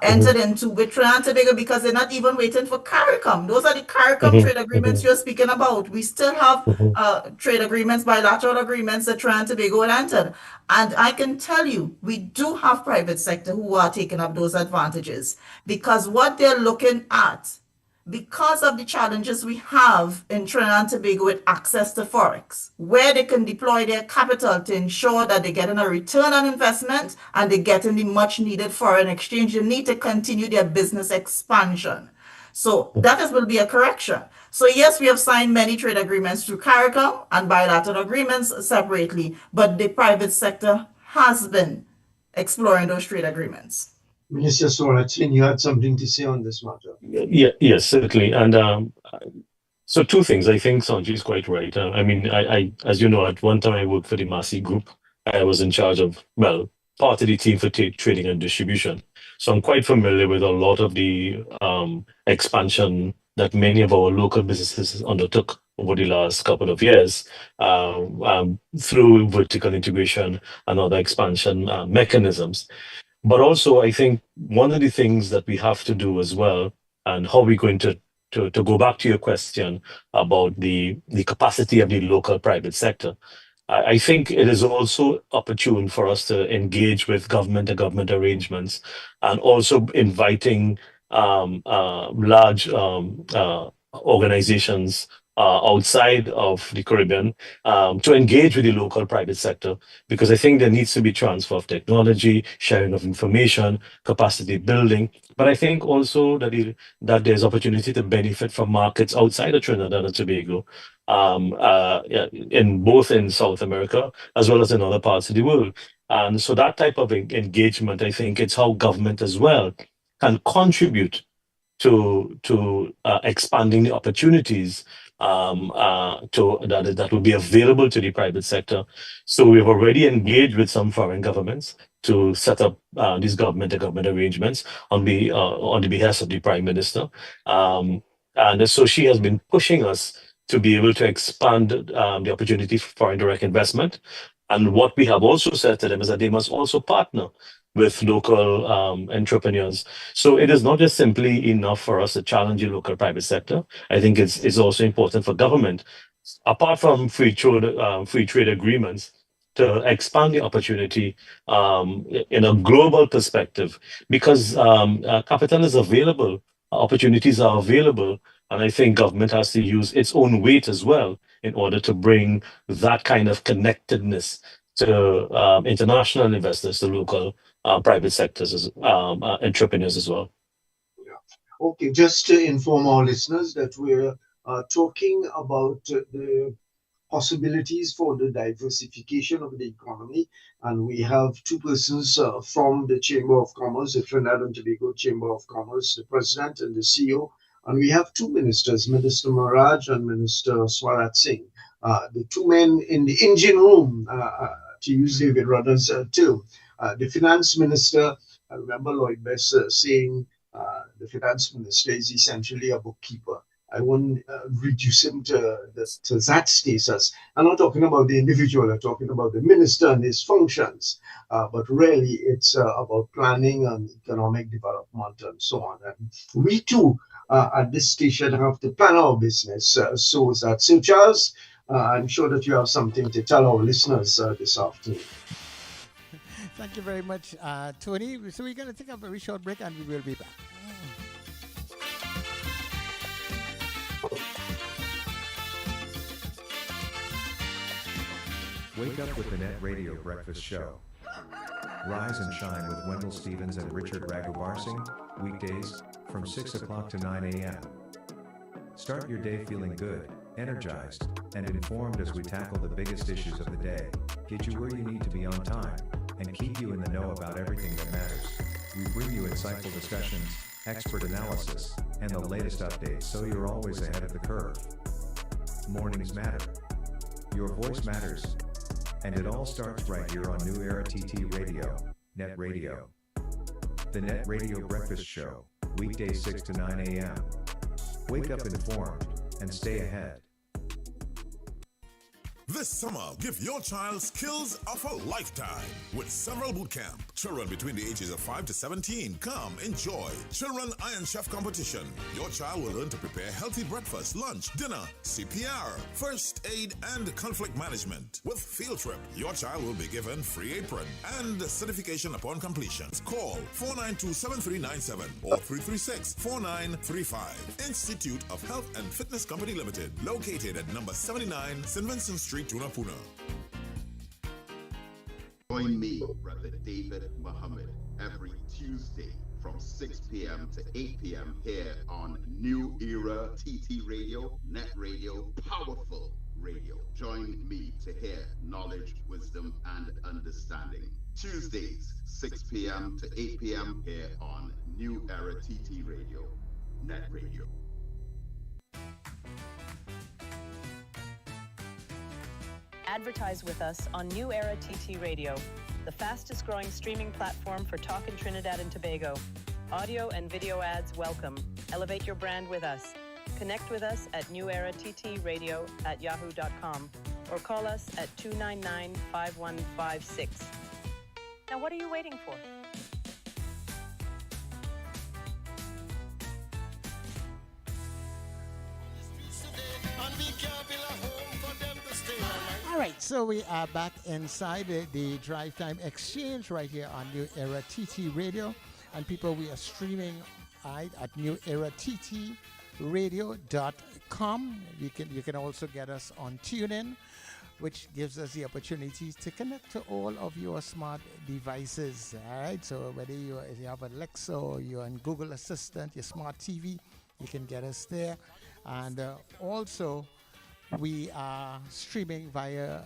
entered into with Trinidad and Tobago, because they're not even waiting for CARICOM. Those are the CARICOM trade agreements you're speaking about. We still have trade agreements, bilateral agreements that Trinidad and Tobago had entered. And I can tell you, we do have private sector who are taking up those advantages, because what they're looking at, because of the challenges we have in Trinidad and Tobago with access to Forex, where they can deploy their capital to ensure that they're getting a return on investment and they're getting the much needed foreign exchange, they need to continue their business expansion. So that will be a correction. So yes, we have signed many trade agreements through CARICOM and bilateral agreements separately, but the private sector has been exploring those trade agreements. Minister Soratin, you had something to say on this matter. Yes, certainly. And so two things. I think Sanjay is quite right. I mean, I, as you know, at one time I worked for the Massey Group. I was in charge of, well, part of the team for trading and distribution. So I'm quite familiar with a lot of the expansion that many of our local businesses undertook over the last couple of years through vertical integration and other expansion mechanisms. But also, I think one of the things that we have to do as well, and how we're going to go back to your question about the capacity of the local private sector, I think it is also opportune for us to engage with government and government arrangements, and also inviting large organizations outside of the Caribbean to engage with the local private sector, because I think there needs to be transfer of technology, sharing of information, capacity building. But I think also that there's opportunity to benefit from markets outside of Trinidad and Tobago, yeah, in both in South America as well as in other parts of the world. And so that type of engagement, I think it's how government as well can contribute to expanding the opportunities that will be available to the private sector. So we've already engaged with some foreign governments to set up these government-to-government arrangements on the behest of the Prime Minister. And so she has been pushing us to be able to expand the opportunity for foreign direct investment. And what we have also said to them is that they must also partner with local entrepreneurs. So it is not just simply enough for us to challenge the local private sector. I think it's also important for government, apart from free trade agreements, to expand the opportunity in a global perspective, because capital is available, opportunities are available, and I think government has to use its own weight as well in order to bring that kind of connectedness to international investors, to local private sectors, entrepreneurs as well. Okay, just to inform our listeners that we're talking about the possibilities for the diversification of the economy. And we have two persons from the Chamber of Commerce, the Trinidad and Tobago Chamber of Commerce, the president and the CEO. And we have two ministers, Minister Maraj and Minister Swarat Singh, the two men in the engine room, to use David Rudder's term. The finance minister, I remember Lloyd Bess saying the finance minister is essentially a bookkeeper. I won't reduce him to that status. I'm not talking about the individual, I'm talking about the minister and his functions. But really, it's about planning and economic development and so on. And we too, at this station, have to plan our business. So Charles, I'm sure that you have something to tell our listeners this afternoon. Thank you very much, Tony. So we're going to take a very short break and we will be back. Wake up with the Nett Radio Breakfast Show. Rise and shine with Wendell Stevens and Richard Raghuvarsing, weekdays, from 6 o'clock to 9 a.m. Start your day feeling good, energized, and informed as we tackle the biggest issues of the day, get you where you need to be on time, and keep you in the know about everything that matters. We bring you insightful discussions, expert analysis, and the latest updates so you're always ahead of the curve. Mornings matter. Your voice matters. And it all starts right here on New Era TT Radio, Nett Radio. The Nett Radio Breakfast Show, weekdays 6 to 9 a.m. Wake up informed and stay ahead. This summer, give your child skills of a lifetime with several boot camp. Children between the ages of 5 to 17, come enjoy Children Iron Chef Competition. Your child will learn to prepare healthy breakfast, lunch, dinner, CPR, first aid, and conflict management. With field trip, your child will be given free apron and certification upon completion. Call 492-7397 or 336-4935. Institute of Health and Fitness Company Limited, located at number 79 St. Vincent Street, Tunapuna. Join me, Brother David Muhammad, every Tuesday from 6 p.m. to 8 p.m. here on New Era TT Radio, Nett Radio, Powerful Radio. Join me to hear knowledge, wisdom, and understanding. Tuesdays, 6 p.m. to 8 p.m. here on New Era TT Radio, Nett Radio. Advertise with us on New Era TT Radio, the fastest growing streaming platform for talk in Trinidad and Tobago. Audio and video ads welcome. Elevate your brand with us. Connect with us at newerattradio@yahoo.com or call us at 299-5156. Now what are you waiting for? All right, so we are back inside the Drive Time Exchange right here on New Era TT Radio. And people, we are streaming at newera.ttradio.com. You can also get us on TuneIn, which gives us the opportunity to connect to all of your smart devices. All right, so whether you have Alexa or you're on Google Assistant, your smart TV, you can get us there. And also, we are streaming via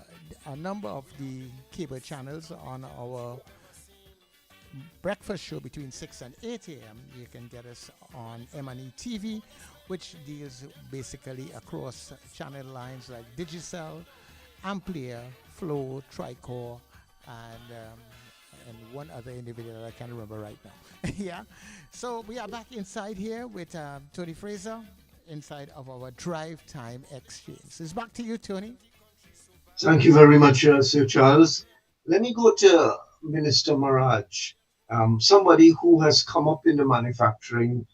a number of the cable channels on our breakfast show between 6 and 8 a.m. You can get us on M&E TV, which deals basically across channel lines like Digicel, Amplia, Flow, Tricore, and one other individual that I can't remember right now. Yeah. So we are back inside here with Tony Fraser inside of our Drive Time Exchange. It's back to you, Tony. Thank you very much, Sir Charles. Let me go to Minister Maraj, somebody who has come up in the manufacturing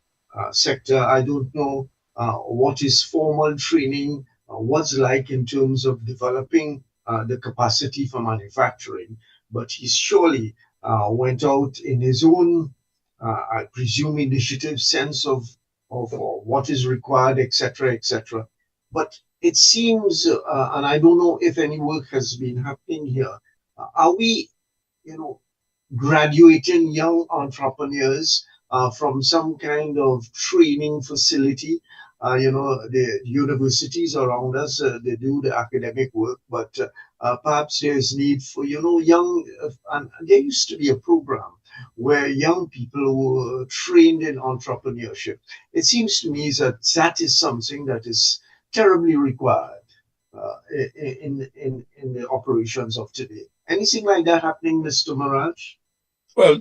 sector. I don't know what his formal training was like in terms of developing the capacity for manufacturing, but he surely went out in his own, I presume, initiative sense of what is required, etc., etc. But it seems, and I don't know if any work has been happening here. Are we, graduating young entrepreneurs from some kind of training facility? The universities around us, they do the academic work, but perhaps there's need for, young, and there used to be a program where young people were trained in entrepreneurship. It seems to me that that is something that is terribly required in the operations of today. Anything like that happening, Mr. Maraj? Well,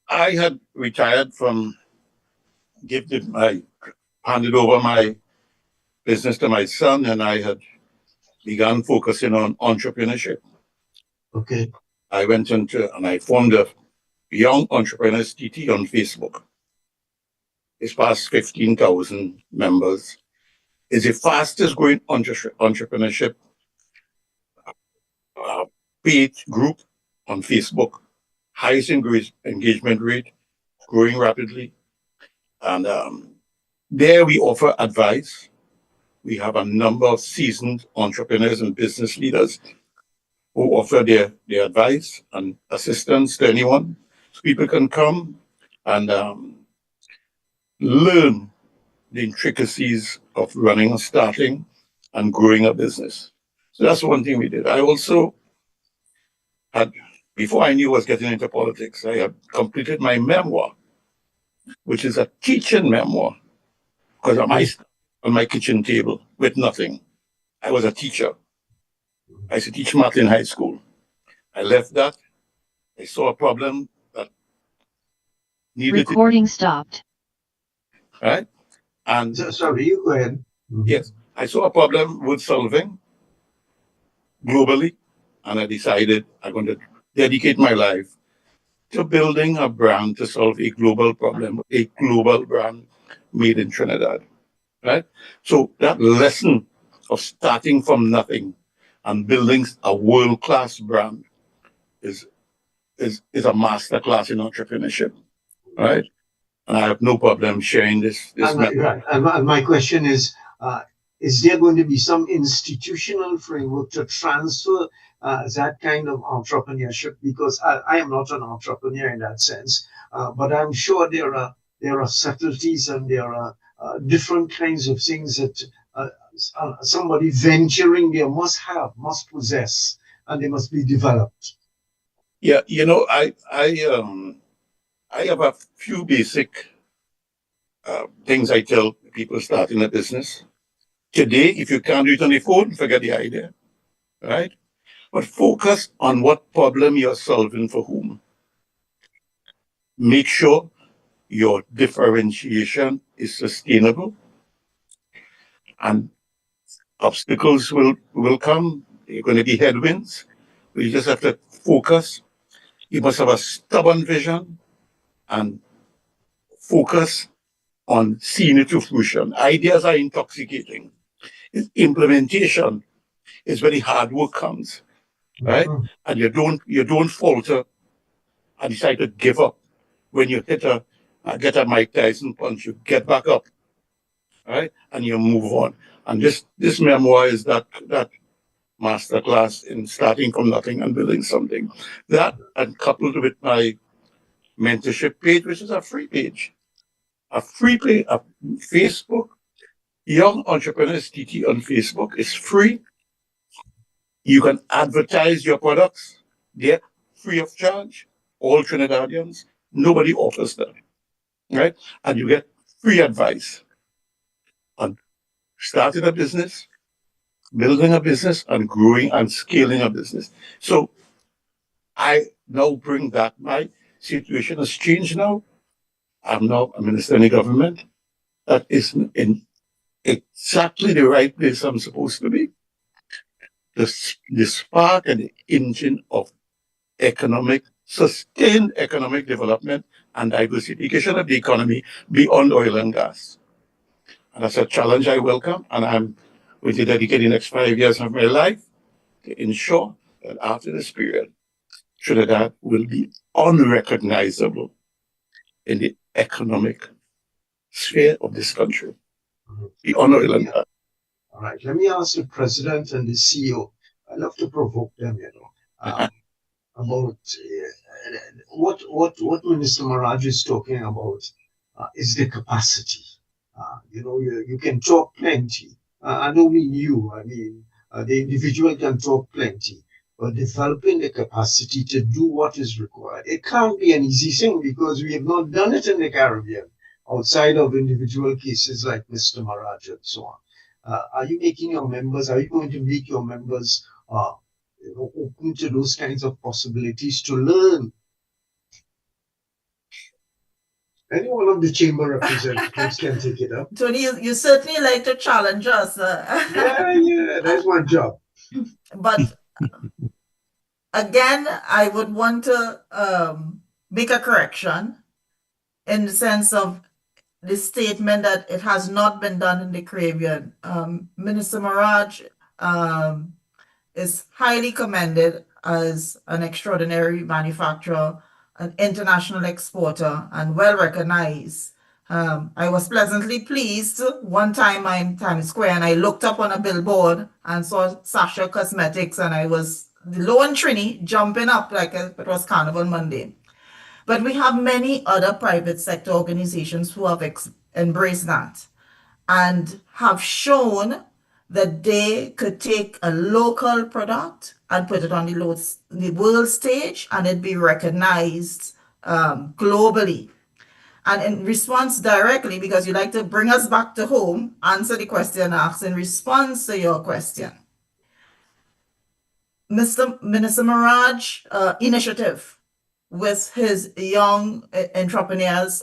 I had retired from handed over my business to my son, and I had begun focusing on entrepreneurship. Okay. I went into and I formed a Young Entrepreneurs TT on Facebook. It's past 15,000 members. It's the fastest growing entrepreneurship page group on Facebook. Highest engagement rate, growing rapidly. And there we offer advice. We have a number of seasoned entrepreneurs and business leaders who offer their advice and assistance to anyone. So people can come and learn the intricacies of running, starting, and growing a business. So that's one thing we did. I also had, before I knew I was getting into politics, I had completed my memoir, which is a teaching memoir, because I on my kitchen table with nothing. I was a teacher. I used to teach math in high school. I left that. I saw a problem that needed Recording stopped. Right? And sorry, you go ahead. Yes, I saw a problem worth solving globally, and I decided I'm going to dedicate my life to building a brand to solve a global problem, a global brand made in Trinidad. Right? So that lesson of starting from nothing and building a world-class brand is a master class in entrepreneurship. Right? And I have no problem sharing this. And my question is there going to be some institutional framework to transfer that kind of entrepreneurship? Because I am not an entrepreneur in that sense, but I'm sure there are subtleties and there are different kinds of things that somebody venturing there must possess, and they must be developed. Yeah, I have a few basic things I tell people starting a business. Today, if you can't do it on the phone, forget the idea, right? But focus on what problem you're solving for whom. Make sure your differentiation is sustainable, and obstacles will come. You're going to be headwinds. But you just have to focus. You must have a stubborn vision and focus on seeing it to fruition. Ideas are intoxicating. Implementation is when the hard work comes, right? Mhm. And you don't falter and decide to give up. When you get a Mike Tyson punch, you get back up, right? And you move on. And this memoir is that masterclass in starting from nothing and building something. That, and coupled with my mentorship page, which is a free page, a Facebook. Young Entrepreneurs TT on Facebook is free. You can advertise your products there free of charge. All Trinidadians, nobody offers that, right? And you get free advice on starting a business, building a business, and growing and scaling a business. So I now bring that. My situation has changed now. I'm now a minister in the government. That is in exactly the right place I'm supposed to be. The spark and the engine of sustained economic development and diversification of the economy beyond oil and gas. And that's a challenge I welcome, and I'm going to dedicate the next 5 years of my life to ensure that after this period, Trinidad will be unrecognizable in the economic sphere of this country, beyond oil and gas. All right, let me ask the president and the CEO. I love to provoke them, about what Minister Maraj is talking about is the capacity. You can talk plenty. I don't mean you. I mean the individual can talk plenty, but developing the capacity to do what is required. It can't be an easy thing because we have not done it in the Caribbean outside of individual cases like Mr. Maraj and so on. Are you making your members? Are you going to make your members open to those kinds of possibilities to learn? Any one of the chamber representatives can take it up. Tony, you certainly like to challenge us. Yeah, that's my job. But again, I would want to make a correction in the sense of the statement that it has not been done in the Caribbean. Minister Maraj is highly commended as an extraordinary manufacturer, an international exporter, and well recognized. I was pleasantly pleased one time I'm in Times Square and I looked up on a billboard and saw Sasha Cosmetics, and I was low and Trini jumping up like it was Carnival Monday. But we have many other private sector organizations who have embraced that and have shown that they could take a local product and put it on the world stage and it be recognized globally. And in response directly, because you like to bring us back to home, answer the question asked in response to your question. Minister Maraj initiative with his young entrepreneurs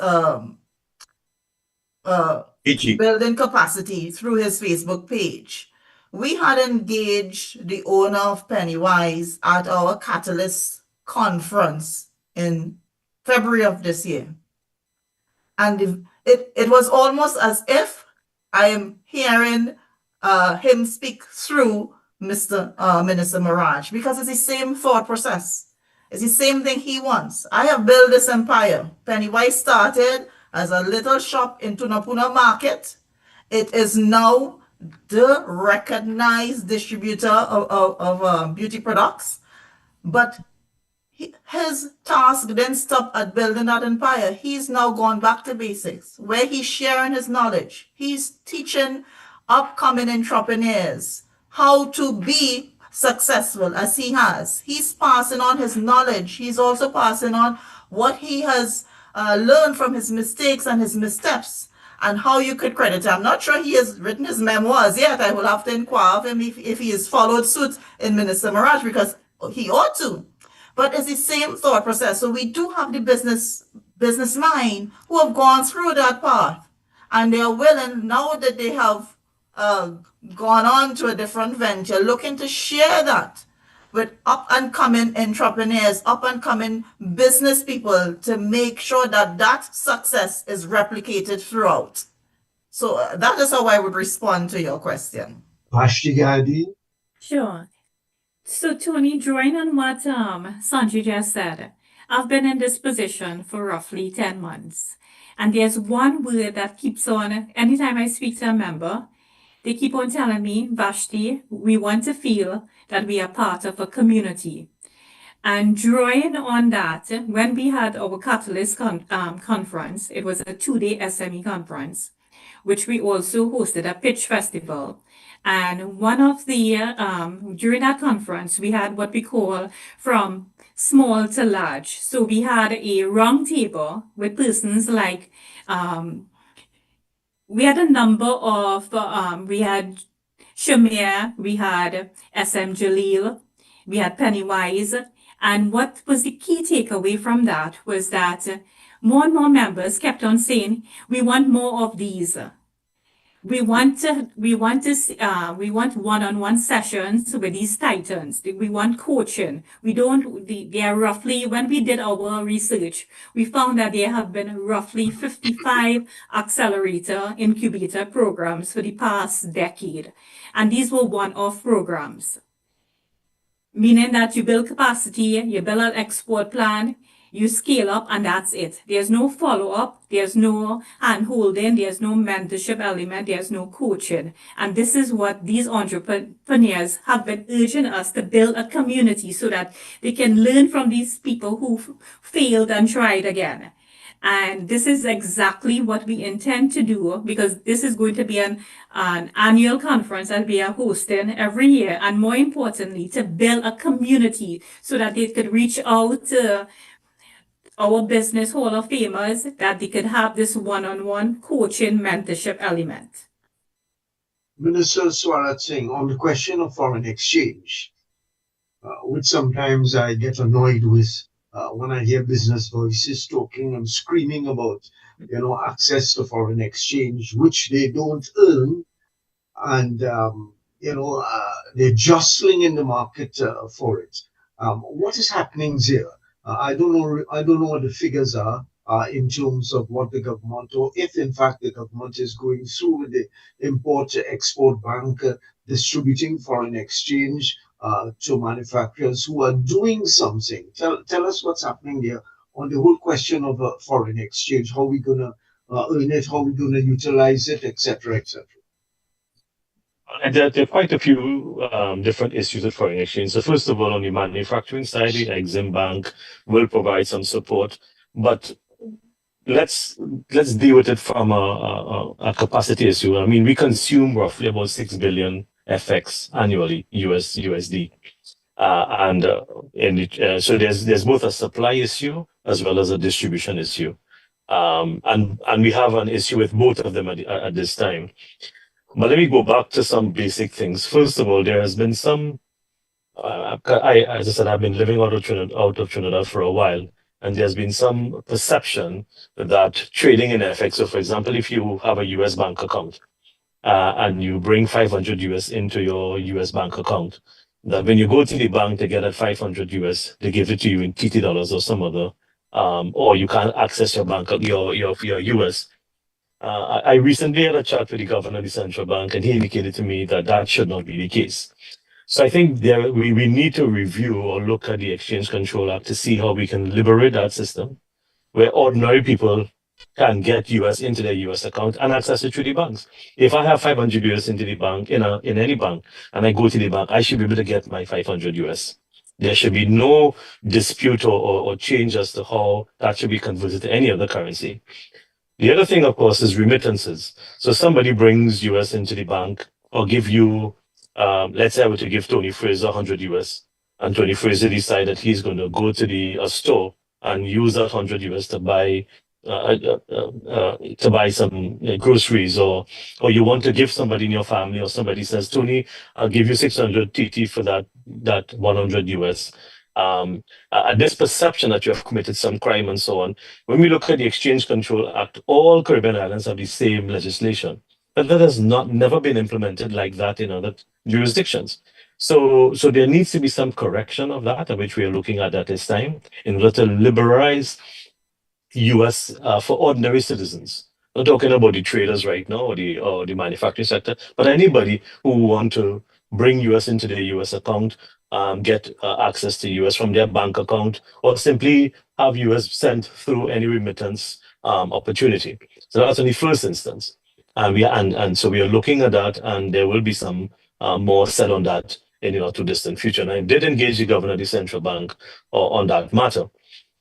building capacity through his Facebook page. We had engaged the owner of Pennywise at our Catalyst conference in February of this year. And it was almost as if I am hearing him speak through Minister Maraj, because it's the same thought process. It's the same thing he wants. I have built this empire. Pennywise started as a little shop in Tunapuna Market. It is now the recognized distributor of beauty products. But his task didn't stop at building that empire. He's now gone back to basics, where he's sharing his knowledge. He's teaching upcoming entrepreneurs how to be successful as he has. He's passing on his knowledge. He's also passing on what he has learned from his mistakes and his missteps and how you could credit him. I'm not sure he has written his memoirs yet. I will have to inquire of him if he has followed suit in Minister Maraj, because he ought to. But it's the same thought process. So we do have the business mind who have gone through that path, and they are willing, now that they have gone on to a different venture, looking to share that with up and coming entrepreneurs, up and coming business people, to make sure that that success is replicated throughout. So that is how I would respond to your question. Pashtigadi, Sure. So, Tony, drawing on what Sanjay just said, I've been in this position for roughly 10 months. And there's one word that keeps on, anytime I speak to a member, they keep on telling me, Vashti, we want to feel that we are part of a community. And drawing on that, when we had our Catalyst conference, it was a 2-day SME conference, which we also hosted a pitch festival. And one of the, during that conference, we had what we call from small to large. So we had a round table with persons like, we had a number of, we had Shamir, we had SM Jalil, we had Pennywise. And what was the key takeaway from that was that more and more members kept on saying, we want more of these. We want one-on-one sessions with these titans. We want coaching. We don't, they are roughly, when we did our research, we found that there have been roughly 55 accelerator incubator programs for the past decade. And these were one-off programs, meaning that you build capacity, you build an export plan, you scale up, and that's it. There's no follow-up, there's no hand-holding, there's no mentorship element, there's no coaching. And this is what these entrepreneurs have been urging us to build a community so that they can learn from these people who failed and tried again. And this is exactly what we intend to do, because this is going to be an annual conference that we are hosting every year. And more importantly, to build a community so that they could reach out to our business hall of famers, that they could have this one-on-one coaching mentorship element. Minister Swarat Singh, on the question of foreign exchange, which sometimes I get annoyed with when I hear business voices talking and screaming about, access to foreign exchange, which they don't earn, and they're jostling in the market for it. What is happening there? I don't know. I don't know what the figures are in terms of what the government, or if in fact the government is going through with the Import-Export Bank distributing foreign exchange to manufacturers who are doing something. Tell us what's happening there on the whole question of foreign exchange. How we gonna earn it? How we gonna utilize it, etc., etc. And there are quite a few different issues with foreign exchange. So first of all, on the manufacturing side, the Exim Bank will provide some support, but let's deal with it from a capacity issue. I mean, we consume roughly about 6 billion FX annually, USD, so there's both a supply issue as well as a distribution issue, and we have an issue with both of them at this time. But let me go back to some basic things. First of all, there has been some, as I said, I've been living out of Trinidad for a while, and there's been some perception that trading in FX, so for example, if you have a US bank account and you bring 500 US into your US bank account, that when you go to the bank to get that 500 US, they give it to you in TT dollars or some other, or you can't access your bank, your US. I recently had a chat with the governor of the central bank, and he indicated to me that that should not be the case. So I think we need to review or look at the Exchange Control Act to see how we can liberate that system where ordinary people can get US into their US account and access it through the banks. If I have 500 US into the bank, in any bank, and I go to the bank, I should be able to get my 500 US. There should be no dispute or change as to how that should be converted to any other currency. The other thing, of course, is remittances. So somebody brings US into the bank or give you, let's say I were to give Tony Fraser 100 US, and Tony Fraser decide that he's going to go to the store and use that 100 US to buy some groceries, or you want to give somebody in your family, or somebody says, Tony, I'll give you 600 TT for that 100 US. This perception that you have committed some crime and so on. When we look at the Exchange Control Act, all Caribbean islands have the same legislation, but that has never been implemented like that in other jurisdictions. So there needs to be some correction of that, which we are looking at this time, in order to liberalize US for ordinary citizens. I'm not talking about the traders right now, or the manufacturing sector, but anybody who want to bring US into their US account, get access to US from their bank account, or simply have US sent through any remittance opportunity. So that's in the first instance. And so we are looking at that, and there will be some more said on that in the not too distant future. And I did engage the governor of the central bank on that matter.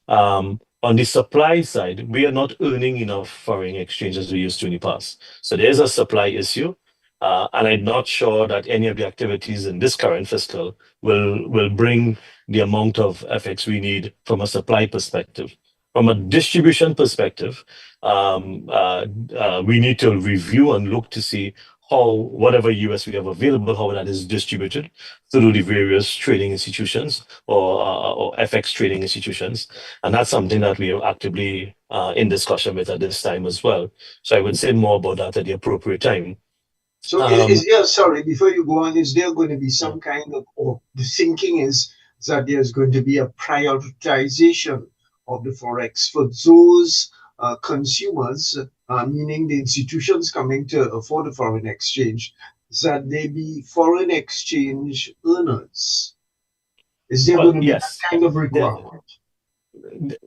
On the supply side, we are not earning enough foreign exchange as we used to in the past. So there's a supply issue. And I'm not sure that any of the activities in this current fiscal will bring the amount of FX we need from a supply perspective. From a distribution perspective, we need to review and look to see how whatever US we have available, how that is distributed through the various trading institutions or FX trading institutions. And that's something that we are actively in discussion with at this time as well. So I would say more about that at the appropriate time. So is there, sorry, before you go on, is there going to be some kind of, or the thinking is that there's going to be a prioritization of the Forex for those consumers, meaning the institutions coming to for the foreign exchange, that they be foreign exchange earners? Is there going to be that kind of requirement?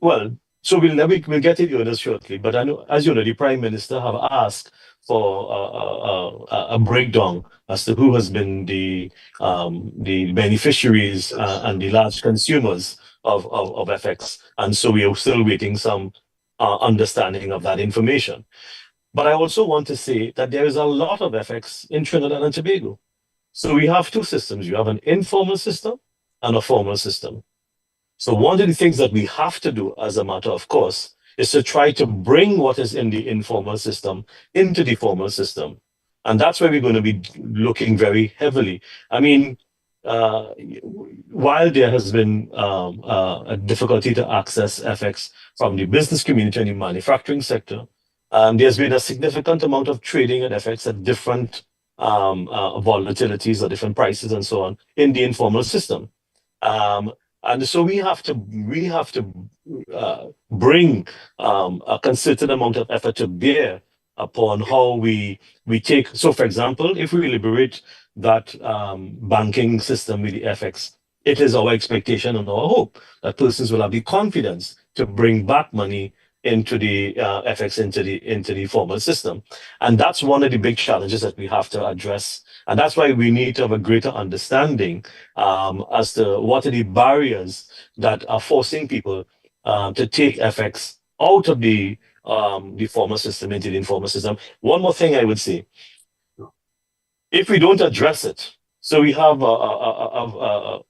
Well, so we'll get it earners shortly, but I know, as you know, the Prime Minister have asked for a breakdown as to who has been the beneficiaries and the large consumers of FX, and so we are still waiting some understanding of that information. But I also want to say that there is a lot of FX in Trinidad and Tobago. So we have two systems. You have an informal system and a formal system. So one of the things that we have to do as a matter of course is to try to bring what is in the informal system into the formal system. And that's where we're going to be looking very heavily. I mean, while there has been a difficulty to access FX from the business community and the manufacturing sector, there's been a significant amount of trading at FX at different volatilities or different prices and so on in the informal system. And so we have to bring a concerted amount of effort to bear upon how we take. So, for example, if we liberate that banking system with the FX, it is our expectation and our hope that persons will have the confidence to bring back money into the FX into the formal system. And that's one of the big challenges that we have to address. And that's why we need to have a greater understanding as to what are the barriers that are forcing people to take FX out of the formal system into the informal system. One more thing I would say, if we don't address it, so we have a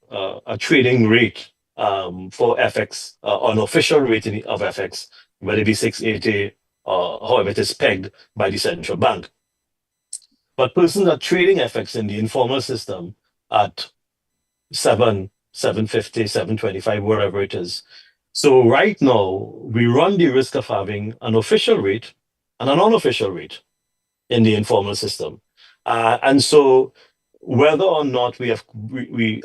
trading rate for FX, an official rate of FX, whether it be 680 or however it is pegged by the central bank. But persons are trading FX in the informal system at 750, 725, wherever it is. So right now, we run the risk of having an official rate and an unofficial rate in the informal system. And so whether or not we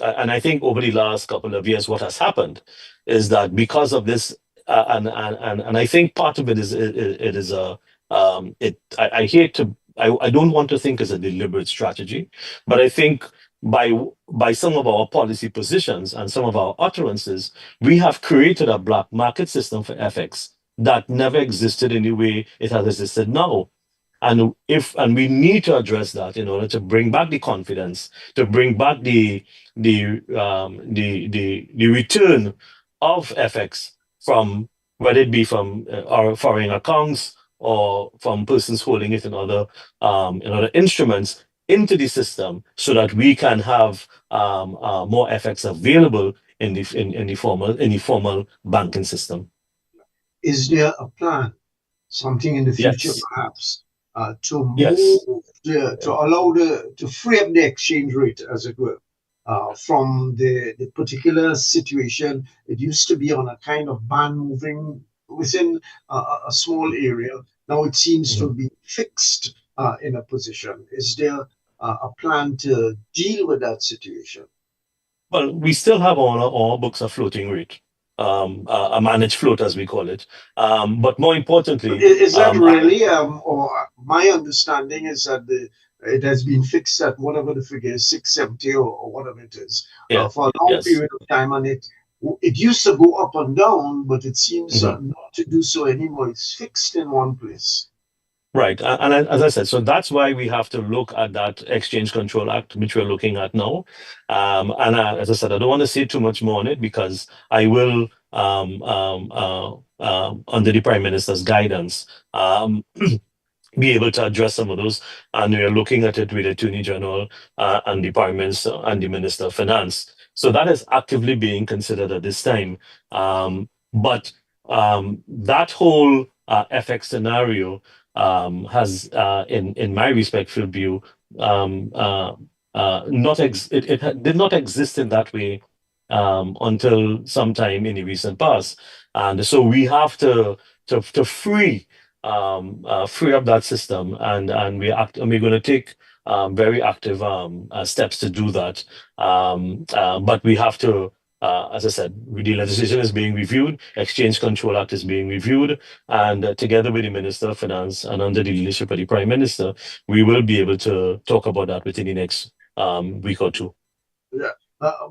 and I think over the last couple of years, what has happened is that because of this, and I think part of it is I don't want to think it's a deliberate strategy, but I think by some of our policy positions and some of our utterances, we have created a black market system for FX that never existed in the way it has existed now. And we need to address that in order to bring back the confidence, to bring back the return of FX from whether it be from our foreign accounts or from persons holding it in other instruments into the system, so that we can have more FX available in the formal banking system. Is there a plan, something in the future, Yes. perhaps, to move, Yes. to free up the exchange rate, as it were, from the particular situation? It used to be on a kind of band moving within a small area. Now it seems to be fixed in a position. Is there a plan to deal with that situation? Well, we still have on our books a floating rate, a managed float, as we call it. But more importantly, Is that really, or my understanding is that it has been fixed at whatever the figure is, 670 or whatever it is, Yeah. for a long Yes. period of time. And it used to go up and down, but it seems Mhm. not to do so anymore. It's fixed in one place. Right. As I said, so that's why we have to look at that Exchange Control Act, which we're looking at now. As I said, I don't want to say too much more on it because I will, under the Prime Minister's guidance, be able to address some of those. And we're looking at it with the Attorney General and the Prime Minister and the Minister of Finance. So that is actively being considered at this time. But that whole FX scenario has, in my respectful view, it did not exist in that way until sometime in the recent past. And so we have to free up that system, and we're going to take very active steps to do that. But we have to, as I said, the legislation is being reviewed, Exchange Control Act is being reviewed, and together with the Minister of Finance and under the leadership of the Prime Minister, we will be able to talk about that within the next week or two. Yeah.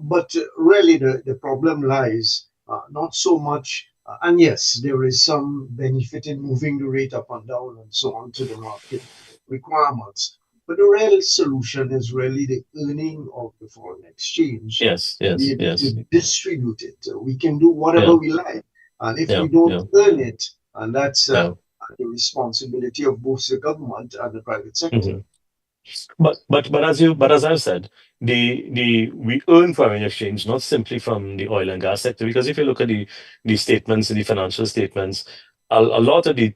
But really, the problem lies not so much, and yes, there is some benefit in moving the rate up and down and so on to the market requirements. But the real solution is really the earning of the foreign exchange, Yes, to be yes, able yes. to distribute it. We can do whatever Yeah, we like, and if yeah, we don't yeah, earn it, and that's yeah. the responsibility of both the government and the private sector. Mhm. But as I've said, we earn foreign exchange not simply from the oil and gas sector, because if you look at the statements, the financial statements, a lot of the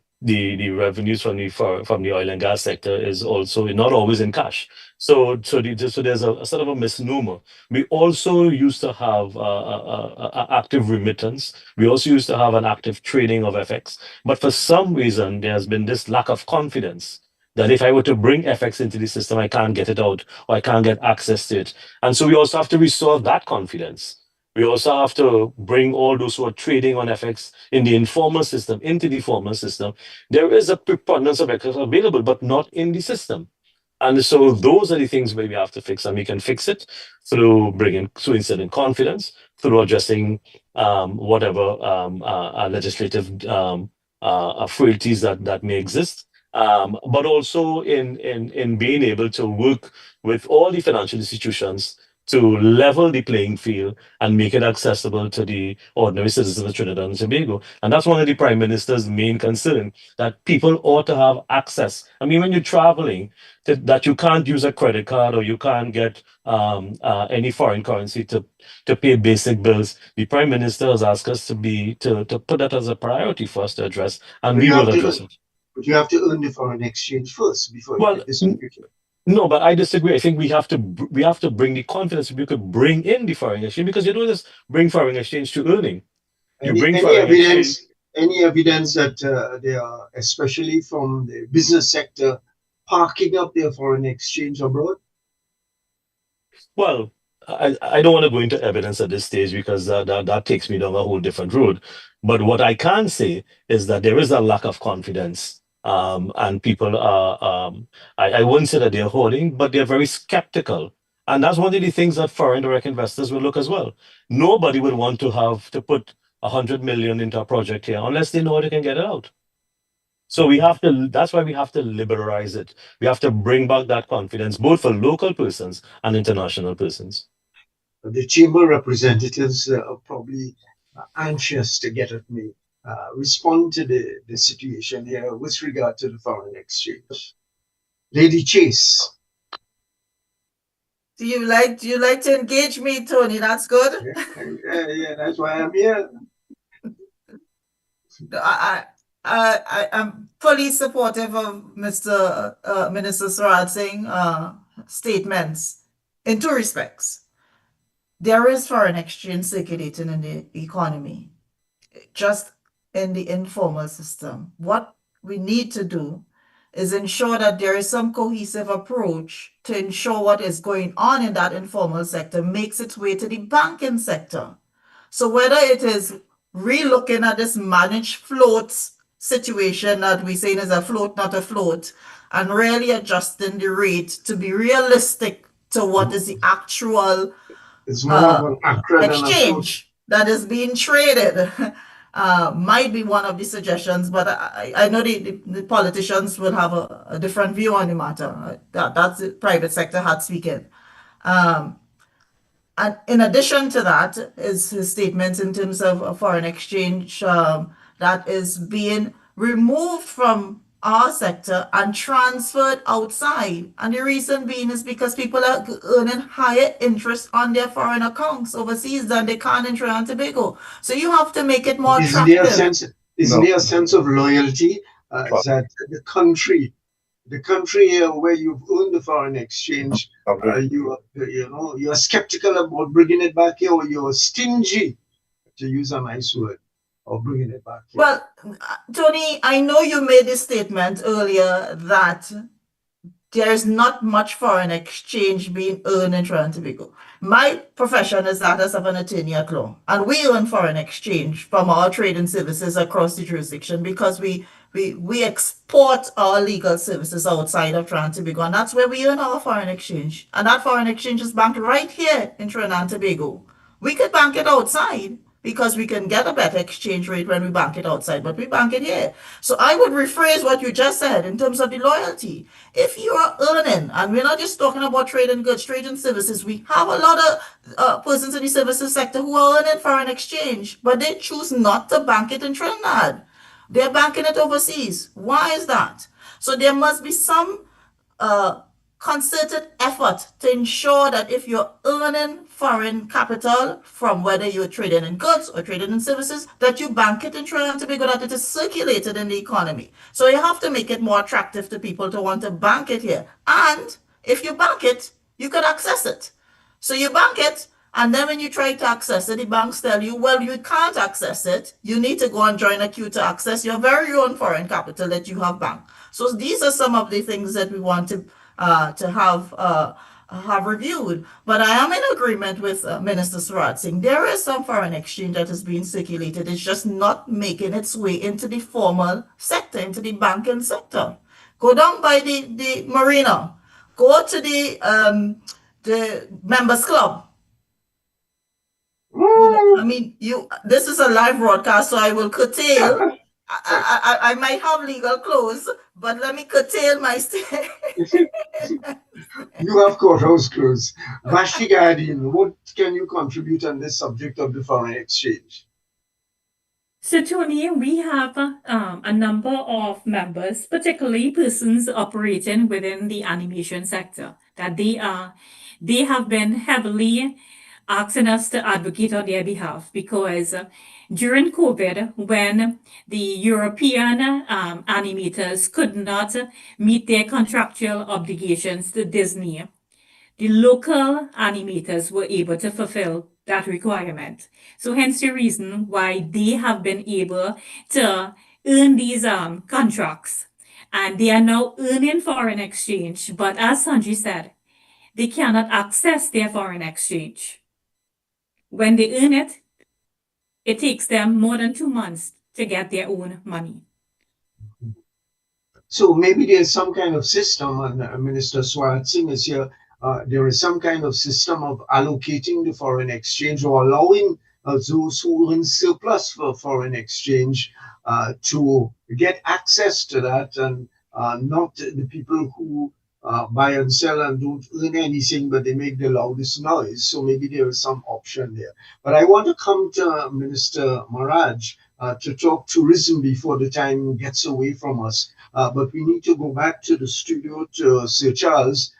revenues from the oil and gas sector is also not always in cash. So there's a sort of a misnomer. We also used to have a active remittance. We also used to have an active trading of FX. But for some reason, there has been this lack of confidence that if I were to bring FX into the system, I can't get it out or I can't get access to it. And so we also have to restore that confidence. We also have to bring all those who are trading on FX in the informal system into the formal system. There is a preponderance of FX available, but not in the system. And so those are the things where we have to fix, and we can fix it through instilling confidence, through addressing whatever legislative frailties that may exist, but also in being able to work with all the financial institutions to level the playing field and make it accessible to the ordinary citizens of Trinidad and Tobago. And that's one of the Prime Minister's main concern, that people ought to have access. I mean, when you're traveling, that you can't use a credit card or you can't get any foreign currency to pay basic bills. The Prime Minister has asked us to put that as a priority for us to address, and But we you have will to, address it. but you have to earn the foreign exchange first before you Well, can distribute it. no, but I disagree. I think we have to bring the confidence we could bring in the foreign exchange, because you don't just bring foreign exchange to earning. You Any bring any foreign exchange. evidence that they are, especially from the business sector, parking up their foreign exchange abroad? Well, I don't want to go into evidence at this stage because that takes me down a whole different road. But what I can say is that there is a lack of confidence. And people are, I wouldn't say that they're hoarding, but they're very skeptical. And that's one of the things that foreign direct investors will look as well. Nobody would want to have to put 100 million into a project here unless they know they can get it out. So that's why we have to liberalize it. We have to bring back that confidence, both for local persons and international persons. The chamber representatives are probably anxious to get at me. Respond to the situation here with regard to the foreign exchange. Lady Chase. Do you like to engage me, Tony? That's good. Yeah, that's why I'm here. I am fully supportive of Mr. Minister Swaraj Singh statements in two respects. There is foreign exchange circulating in the economy, just in the informal system. What we need to do is ensure that there is some cohesive approach to ensure what is going on in that informal sector makes its way to the banking sector. So whether it is re-looking at this managed floats situation that we're saying is a float, not a float, and really adjusting the rate to be realistic to what is the actual It's more of an accurate than a float. exchange that is being traded. Might be one of the suggestions, but I know the politicians will have a different view on the matter. That's the private sector had speaking. And in addition to that is his statements in terms of foreign exchange that is being removed from our sector and transferred outside. And the reason being is because people are earning higher interest on their foreign accounts overseas than they can in Trinidad and Tobago. So you have to make it more Isn't there a attractive. sense? Isn't there a sense of loyalty that the country here where you've earned the foreign exchange, you're skeptical about bringing it back here, or you're stingy, to use a nice word, of bringing it back here? Well, Tony, I know you made this statement earlier that there's not much foreign exchange being earned in Trinidad and Tobago. My profession is that of an attorney at law, and we earn foreign exchange from our trading services across the jurisdiction because we export our legal services outside of Trinidad and Tobago, and that's where we earn our foreign exchange. And that foreign exchange is banked right here in Trinidad and Tobago. We could bank it outside because we can get a better exchange rate when we bank it outside, but we bank it here. So I would rephrase what you just said in terms of the loyalty. If you are earning, and we're not just talking about trading goods, trading services, we have a lot of persons in the services sector who are earning foreign exchange, but they choose not to bank it in Trinidad. They're banking it overseas. Why is that? So there must be some concerted effort to ensure that if you're earning foreign capital from whether you're trading in goods or trading in services, that you bank it in Trinidad and Tobago, that it is circulated in the economy. So you have to make it more attractive to people to want to bank it here. And if you bank it, you can access it. So you bank it, and then when you try to access it, the banks tell you, well, you can't access it. You need to go and join a queue to access your very own foreign capital that you have banked. So these are some of the things that we want to have reviewed. But I am in agreement with Minister Suraj Singh. There is some foreign exchange that is being circulated. It's just not making its way into the formal sector, into the banking sector. Go down by the marina. Go to the members club. I mean, this is a live broadcast, so I will curtail. I might have legal clothes, but let me curtail my stay. You have courthouse clothes. Vashti Guardian, what can you contribute on this subject of the foreign exchange? So, Tony, we have a number of members, particularly persons operating within the animation sector, that they have been heavily asking us to advocate on their behalf because during COVID, when the European animators could not meet their contractual obligations to Disney, the local animators were able to fulfill that requirement. So hence the reason why they have been able to earn these contracts. And they are now earning foreign exchange. But as Sanji said, they cannot access their foreign exchange. When they earn it, it takes them more than 2 months to get their own money. So maybe there's some kind of system, and Minister Suraj Singh is here, there is some kind of system of allocating the foreign exchange or allowing those who are in surplus for foreign exchange to get access to that, and not the people who buy and sell and don't earn anything, but they make the loudest noise. So maybe there is some option there. But I want to come to Minister Maraj to talk tourism before the time gets away from us. But we need to go back to the studio to Sir Charles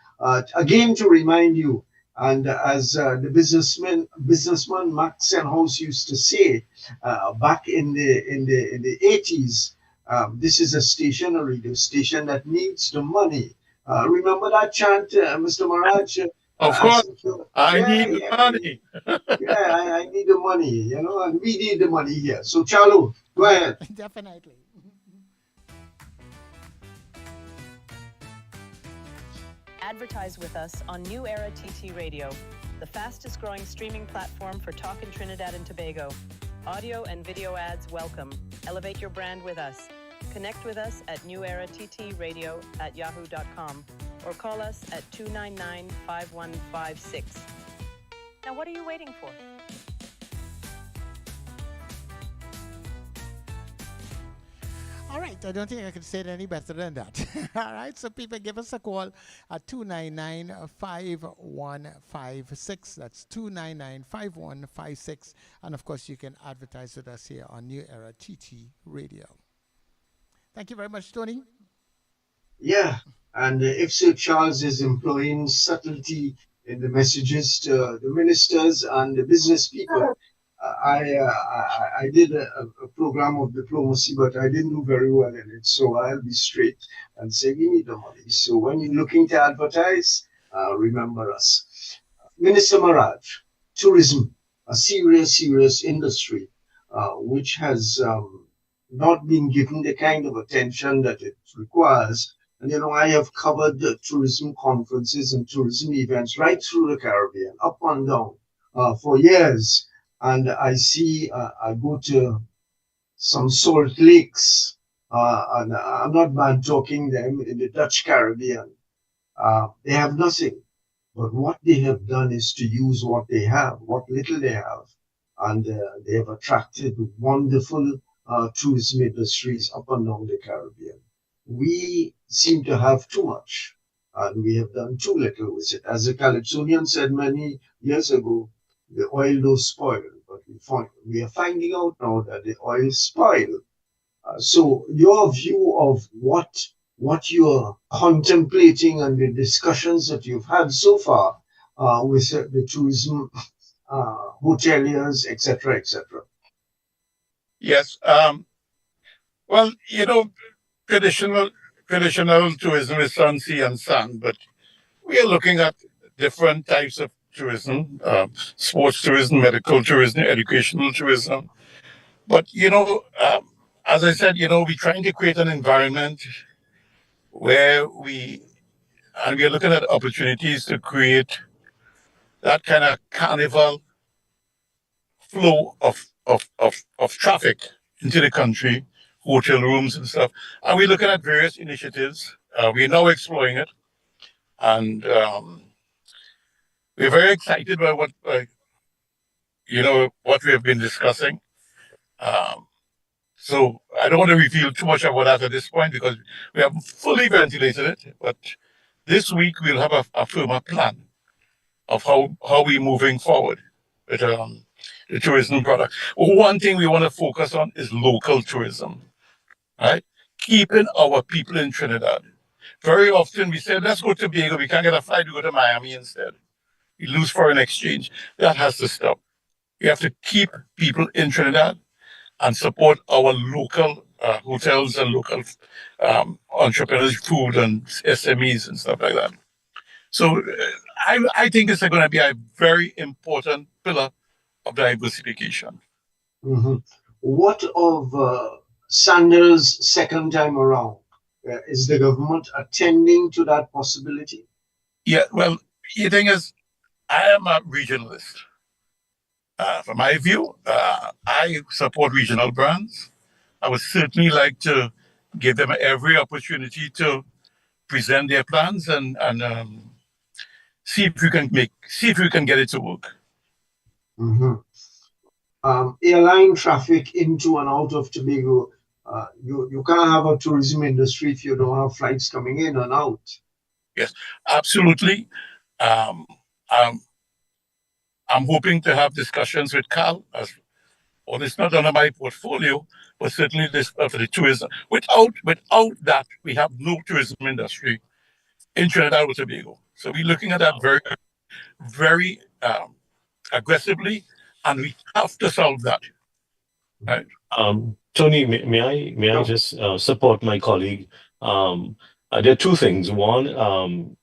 again to remind you. And as the businessman Max Senhouse used to say back in the 80s, this is a radio station that needs the money. Remember that chant, Mr. Maraj? Of course, I need the money. I need the money, and we need the money here. So, Chalu, go ahead. Definitely. Advertise with us on New Era TT Radio, the fastest growing streaming platform for talk in Trinidad and Tobago. Audio and video ads welcome. Elevate your brand with us. Connect with us at newerattradio@yahoo.com or call us at 299-5156. Now, what are you waiting for? All right, I don't think I can say it any better than that. All right, so people give us a call at 299-5156. That's 299-5156. And of course, you can advertise with us here on New Era TT Radio. Thank you very much, Tony. Yeah, and if Sir Charles is employing subtlety in the messages to the ministers and the business people, I did a program of diplomacy, but I didn't do very well in it. So I'll be straight and say we need the money. So when you're looking to advertise, remember us. Minister Maraj, tourism, a serious industry, which has not been given the kind of attention that it requires. And I have covered the tourism conferences and tourism events right through the Caribbean, up and down, for years. And I see, I go to some salt lakes, and I'm not bad talking them in the Dutch Caribbean. They have nothing, but what they have done is to use what they have, what little they have, and they have attracted wonderful tourism industries up and down the Caribbean. We seem to have too much, and we have done too little with it. As a Calypsonian said many years ago, the oil does spoil, but we are finding out now that the oil spoil. So your view of what you're contemplating and the discussions that you've had so far with the tourism hoteliers, etc., etc. Yes. Well, traditional tourism is sun, sea, and sand, but we are looking at different types of tourism, sports tourism, medical tourism, educational tourism. But, as I said, we're trying to create an environment where we are looking at opportunities to create that kind of carnival flow of traffic into the country, hotel rooms and stuff. And we're looking at various initiatives. We're now exploring it. And we're very excited by what we have been discussing. So I don't want to reveal too much about that at this point because we haven't fully ventilated it. But this week we'll have a firmer plan of how we're moving forward with the tourism product. One thing we want to focus on is local tourism, right? Keeping our people in Trinidad. Very often we say, let's go to Tobago. We can't get a flight, we go to Miami instead. We lose foreign exchange. That has to stop. We have to keep people in Trinidad and support our local hotels and local entrepreneurs, food and SMEs and stuff like that. So I think it's going to be a very important pillar of diversification. Mm-hmm. What of Sanders' second time around? Is the government attending to that possibility? Yeah, well, the thing is, I am a regionalist. From my view, I support regional brands. I would certainly like to give them every opportunity to present their plans and see if we can get it to work. Mm-hmm. Airline traffic into and out of Tobago. You can't have a tourism industry if you don't have flights coming in and out. Yes, absolutely. I'm hoping to have discussions with Cal. It's not under my portfolio, but certainly this for the tourism. Without that, we have no tourism industry in Trinidad and Tobago. So we're looking at that very, very aggressively, and we have to solve that. Right? Tony, may I just support my colleague? There are two things. One,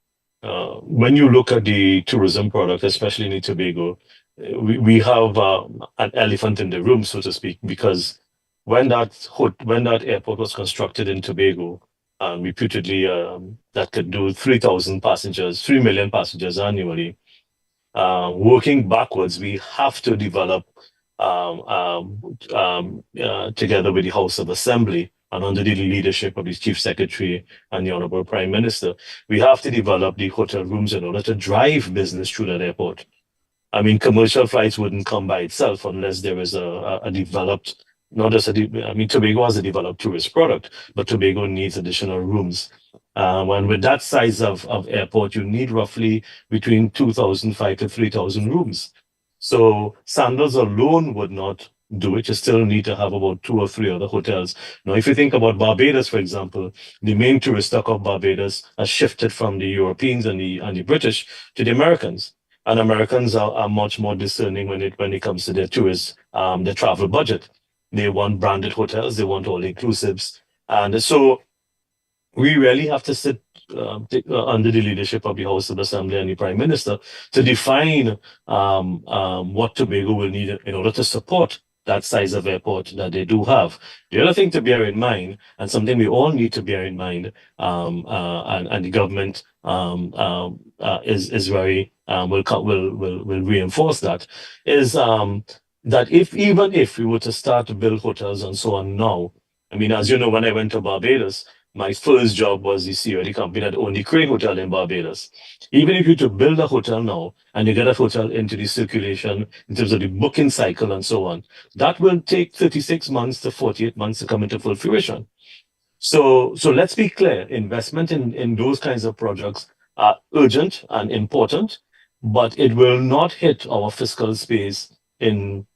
when you look at the tourism product, especially in Tobago, we have an elephant in the room, so to speak, because when that airport was constructed in Tobago, reputedly that could do 3 million passengers annually. Working backwards, we have to develop together with the House of Assembly and under the leadership of the Chief Secretary and the Honorable Prime Minister, we have to develop the hotel rooms in order to drive business through that airport. I mean, commercial flights wouldn't come by itself unless there is a developed, not just I mean, Tobago has a developed tourist product, but Tobago needs additional rooms. And with that size of airport, you need roughly between 2,500 to 3,000 rooms. So Sandals alone would not do it. You still need to have about 2 or 3 other hotels. Now, if you think about Barbados, for example, the main tourist stock of Barbados has shifted from the Europeans and the British to the Americans. And Americans are much more discerning when it comes to their tourists, their travel budget. They want branded hotels, they want all inclusives. And so we really have to sit under the leadership of the House of Assembly and the Prime Minister to define what Tobago will need in order to support that size of airport that they do have. The other thing to bear in mind, and something we all need to bear in mind, and the government is very will reinforce that, is that even if we were to start to build hotels and so on now, I mean, as you know, when I went to Barbados, my first job was the CEO of the company that owned the Crane Hotel in Barbados. Even if you to build a hotel now and you get a hotel into the circulation in terms of the booking cycle and so on, that will take 36 months to 48 months to come into full fruition. So let's be clear, investment in those kinds of projects are urgent and important, but it will not hit our fiscal space in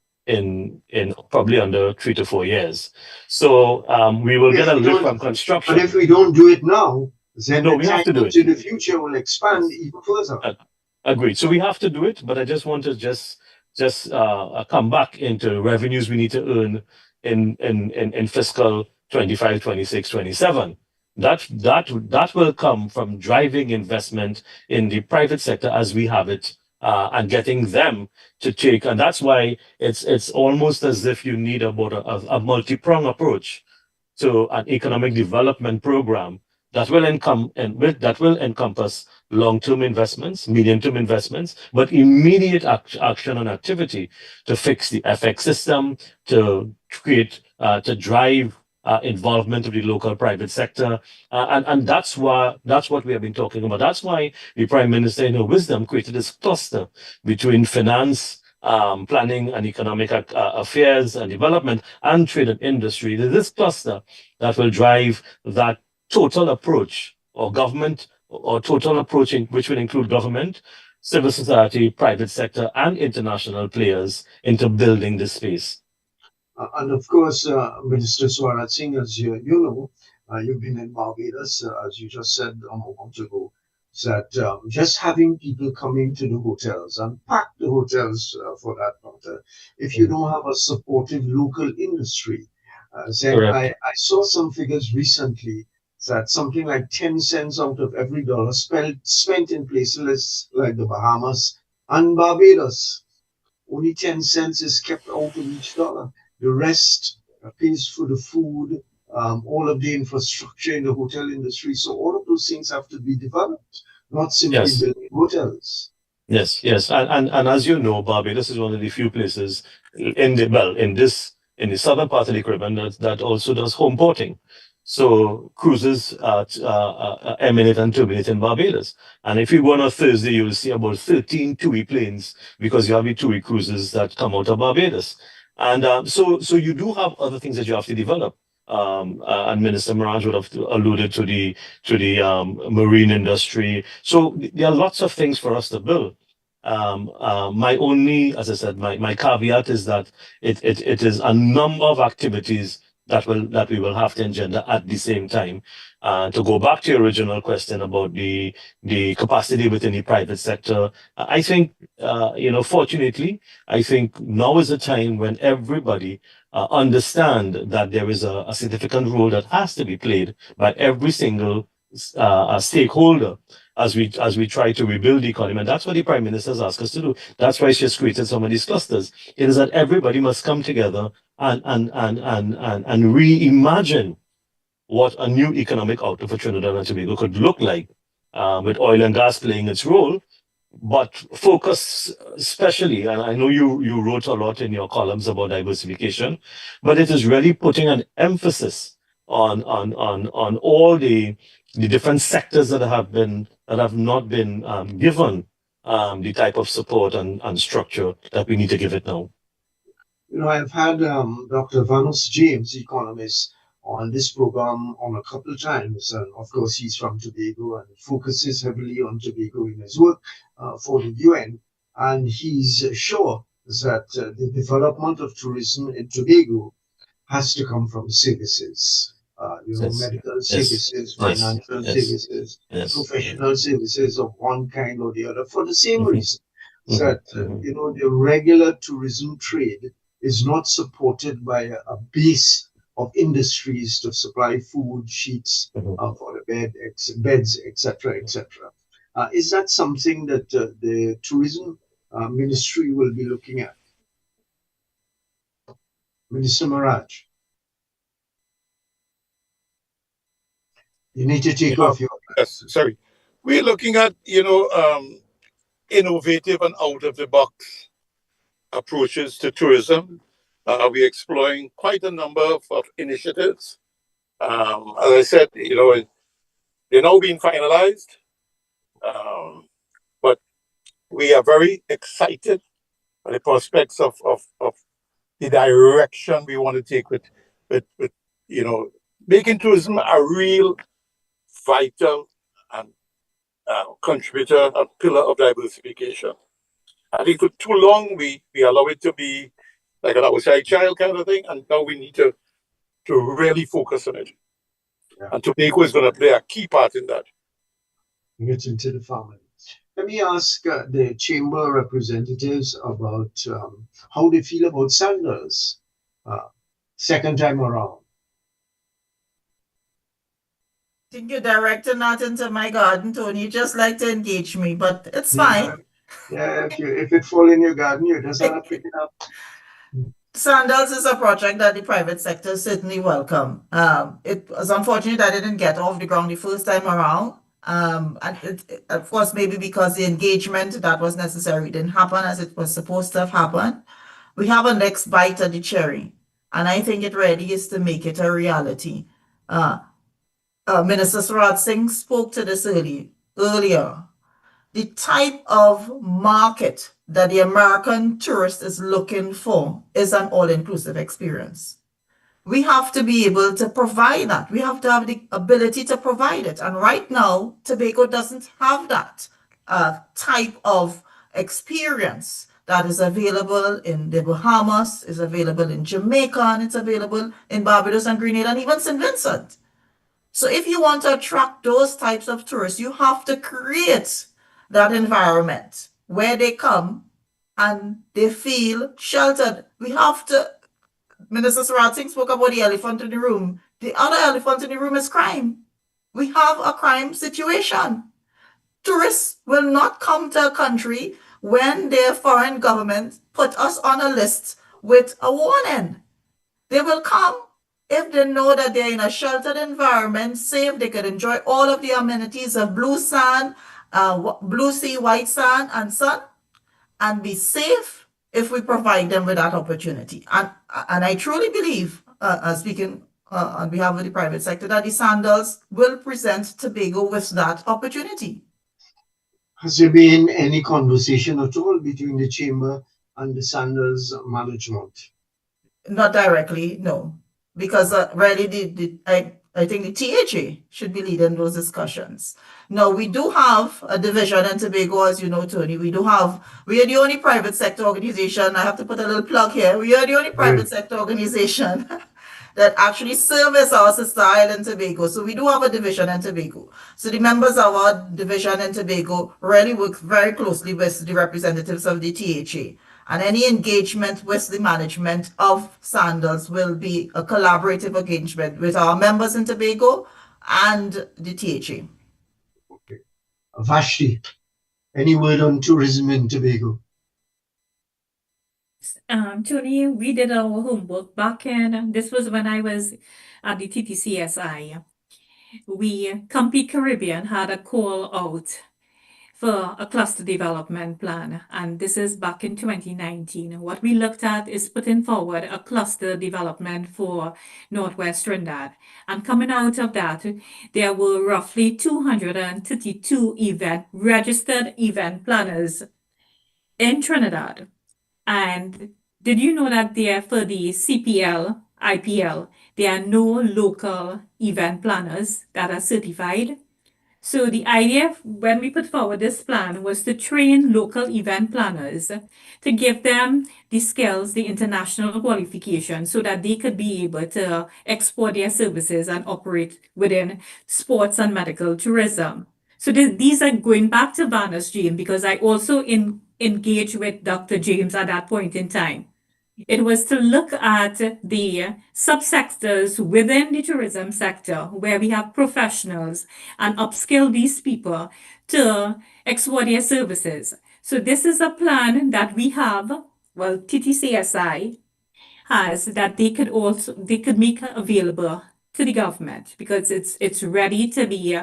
probably under 3 to 4 years. So we will get a lift from construction. But if we don't do it now, then we have to do it. In the future will expand even further. Agreed. So we have to do it, but I just want to just come back into revenues we need to earn in fiscal 25, 26, 27. That will come from driving investment in the private sector as we have it, and getting them to take, and that's why it's almost as if you need about a multi-pronged approach to an economic development program that will encompass long-term investments, medium-term investments, but immediate action and activity to fix the FX system, to create, to drive involvement of the local private sector, and that's what we have been talking about. That's why the Prime Minister, in her wisdom, created this cluster between finance, planning and economic affairs and development, and trade and industry. There's this cluster that will drive that total approach, or government, or total approach which will include government, civil society, private sector, and international players into building this space. And of course, Minister Swarat Singh, as you know, you've been in Barbados, as you just said a moment ago, that just having people coming to the hotels and pack the hotels for that matter, if you don't have a supportive local industry, then I saw some figures recently that something like 10 cents out of every dollar spent in places like the Bahamas and Barbados, only 10 cents is kept out of each dollar. The rest pays for the food, all of the infrastructure in the hotel industry. So all of those things have to be developed, not simply building hotels. Yes. And as you know, Barbados is one of the few places in the southern part of the Caribbean that also does home porting. So cruises emanate and terminate in Barbados. And if you go on a Thursday, you will see about 13 TUI planes, because you have the TUI cruises that come out of Barbados. And so you do have other things that you have to develop. And Minister Mirage would have alluded to the marine industry. So there are lots of things for us to build. My only, as I said, my caveat is that it is a number of activities that we will have to engender at the same time. To go back to your original question about the capacity within the private sector, I think, fortunately, I think now is a time when everybody understand that there is a significant role that has to be played by every single stakeholder as we try to rebuild the economy. And that's what the Prime Minister has asked us to do. That's why she has created some of these clusters. It is that everybody must come together and reimagine what a new economic outlook for Trinidad and Tobago could look like, with oil and gas playing its role, but focus especially, and I know you wrote a lot in your columns about diversification, but it is really putting an emphasis on all the different sectors that have not been given the type of support and structure that we need to give it now. I've had Dr. Vanos James, economist, on this program on a couple of times. And of course, he's from Tobago and focuses heavily on Tobago in his work for the UN. And he's sure that the development of tourism in Tobago has to come from services. Medical services, financial services, professional services of one kind or the other, for the same reason that, the regular tourism trade is not supported by a base of industries to supply food, sheets for the beds, etc., etc. Is that something that the tourism ministry will be looking at? Minister Maraj, you need to take off your... Yes, sorry. We're looking at, innovative and out-of-the-box approaches to tourism. We're exploring quite a number of initiatives. As I said, they're now being finalized. But we are very excited by the prospects of the direction we want to take with making tourism a real vital and contributor and pillar of diversification. I think for too long we allow it to be like an outside child kind of thing, and now we need to really focus on it. Yeah. And Tobago is going to play a key part in that. Get into the family. Let me ask the chamber representatives about how they feel about Sandals second time around. I think you're directing that into my garden, Tony. You just like to engage me, but it's fine. Yeah, if it fall in your garden, you just have to pick it up. Sandals is a project that the private sector certainly welcome. It was unfortunate that it didn't get off the ground the first time around. And of course, maybe because the engagement that was necessary didn't happen as it was supposed to have happened. We have a next bite at the cherry, and I think it really is to make it a reality. Minister Swaraj Singh spoke to this earlier. The type of market that the American tourist is looking for is an all-inclusive experience. We have to be able to provide that. We have to have the ability to provide it. And right now, Tobago doesn't have that type of experience that is available in the Bahamas, is available in Jamaica, and it's available in Barbados and Grenada and even St. Vincent. So if you want to attract those types of tourists, you have to create that environment where they come and they feel sheltered. We have to, Minister Swaraj Singh spoke about the elephant in the room. The other elephant in the room is crime. We have a crime situation. Tourists will not come to a country when their foreign government put us on a list with a warning. They will come if they know that they're in a sheltered environment, safe, they could enjoy all of the amenities of blue sand, blue sea, white sand, and sun, and be safe if we provide them with that opportunity. And I truly believe, speaking on behalf of the private sector, that the Sandals will present Tobago with that opportunity. Has there been any conversation at all between the chamber and the Sandals management? Not directly, no. Because really, I think the THA should be leading those discussions. Now, we do have a division in Tobago, as you know, Tony. We are the only private sector organization. I have to put a little plug here. We are the only private sector organization that actually service our sister island, Tobago. So we do have a division in Tobago. So the members of our division in Tobago really work very closely with the representatives of the THA. And any engagement with the management of Sandals will be a collaborative engagement with our members in Tobago and the THA. Okay. Vashti, any word on tourism in Tobago? Tony, we did our homework back in, this was when I was at the TTCSI. We, Compete Caribbean, had a call out for a cluster development plan, and this is back in 2019. What we looked at is putting forward a cluster development for Northwest Trinidad. And coming out of that, there were roughly 232 registered event planners in Trinidad. And did you know that there for the CPL, IPL, there are no local event planners that are certified? So the idea when we put forward this plan was to train local event planners to give them the skills, the international qualification, so that they could be able to export their services and operate within sports and medical tourism. So these are going back to Vanna's James because I also engaged with Dr. James at that point in time. It was to look at the subsectors within the tourism sector where we have professionals and upskill these people to export their services. So this is a plan that we have, well, TTCSI has, that they could make available to the government because it's ready to be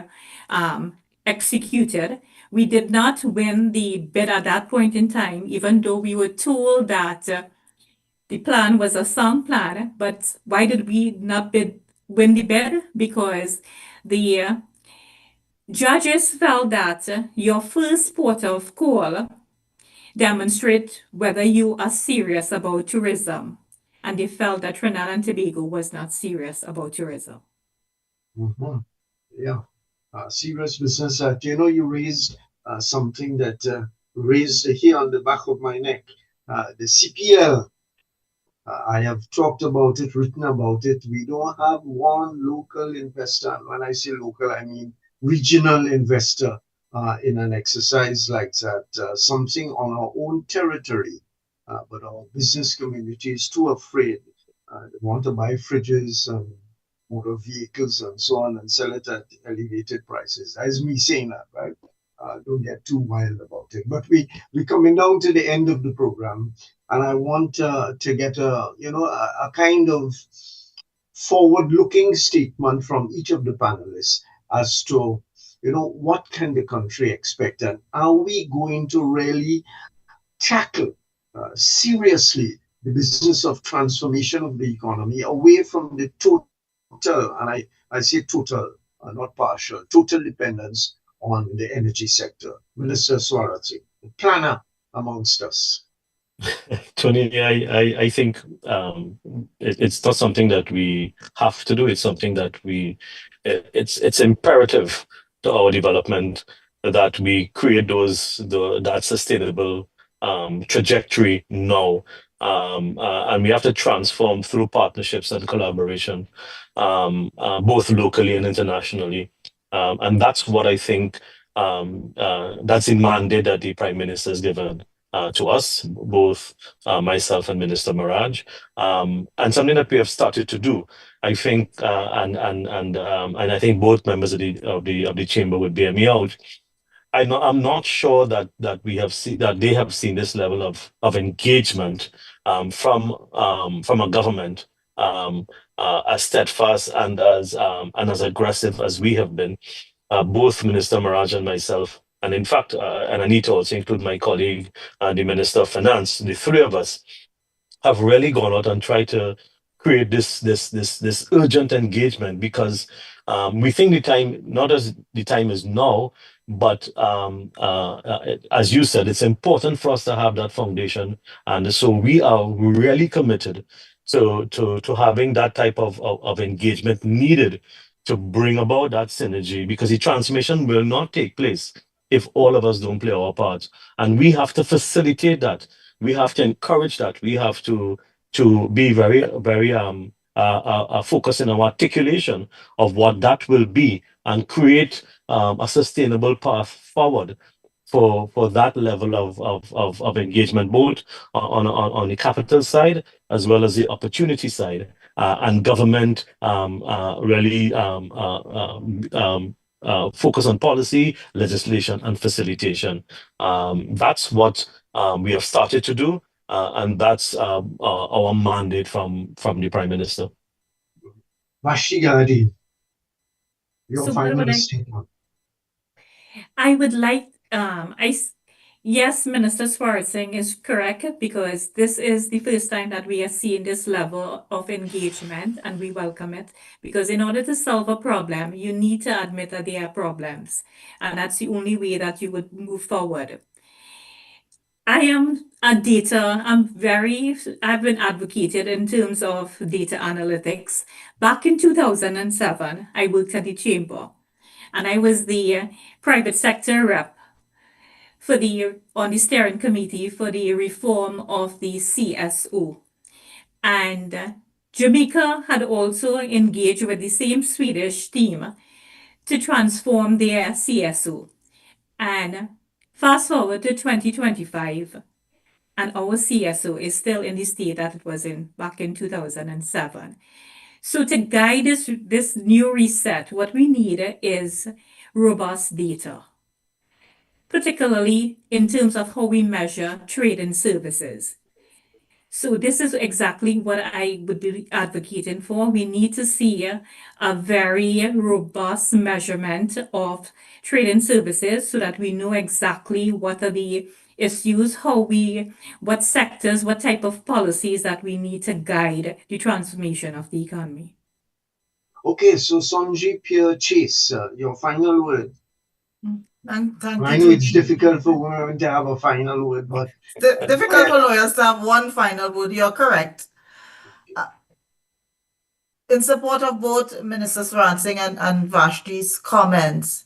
executed. We did not win the bid at that point in time, even though we were told that the plan was a sound plan, but why did we not win the bid? Because the judges felt that your first port of call demonstrate whether you are serious about tourism. And they felt that Trinidad and Tobago was not serious about tourism. Mhm. Yeah, serious business. You raised something that raised here on the back of my neck. The CPL. I have talked about it, written about it. We don't have one local investor. When I say local, I mean regional investor in an exercise like that. Something on our own territory, but our business community is too afraid. They want to buy fridges and motor vehicles and so on and sell it at elevated prices. That's me saying that, right? Don't get too wild about it. But we're coming down to the end of the program, and I want to get a kind of forward-looking statement from each of the panelists as to what can the country expect, and are we going to really tackle seriously the business of transformation of the economy away from the total, and I say total, not partial, total dependence on the energy sector. Minister Swarati, the planner amongst us. Tony, I think it's not something that we have to do. It's something that it's imperative to our development that we create that sustainable trajectory now. And we have to transform through partnerships and collaboration, both locally and internationally. And that's what I think that's the mandate that the Prime Minister has given to us, both myself and Minister Maraj, and something that we have started to do. I think, and I think both members of the chamber would bear me out. I'm not sure that they have seen this level of engagement from a government as steadfast and as aggressive as we have been, both Minister Maraj and myself. And in fact, and I need to also include my colleague, the Minister of Finance. The three of us have really gone out and tried to create this urgent engagement because we think the time is now, but as you said, it's important for us to have that foundation, and so we are really committed to having that type of engagement needed to bring about that synergy, because the transformation will not take place if all of us don't play our part, and we have to facilitate that. We have to encourage that. We have to be very, very focused in our articulation of what that will be and create a sustainable path forward for that level of engagement, both on the capital side as well as the opportunity side, and government really focus on policy, legislation, and facilitation. That's what we have started to do, and that's our mandate from the Prime Minister. Vashti Gadi, your So final statement. I would like Yes, Minister Swartzing is correct because this is the first time that we are seeing this level of engagement and we welcome it because in order to solve a problem, you need to admit that there are problems and that's the only way that you would move forward. I've been advocated in terms of data analytics. Back in 2007, I worked at the chamber and I was the private sector rep on the steering committee for the reform of the CSO. And Jamaica had also engaged with the same Swedish team to transform their CSO. And fast forward to 2025, and our CSO is still in the state that it was in back in 2007. So to guide this new reset, what we need is robust data, particularly in terms of how we measure trade and services. So this is exactly what I would be advocating for. We need to see a very robust measurement of trade and services so that we know exactly what are the issues, what sectors, what type of policies that we need to guide the transformation of the economy. Okay, so Sonji Pierre Chase, your final word. Thank I you. know it's difficult for women to have a final word, but Difficult for lawyers to have one final word. You're correct. In support of both Minister Swartzing and Vashti's comments,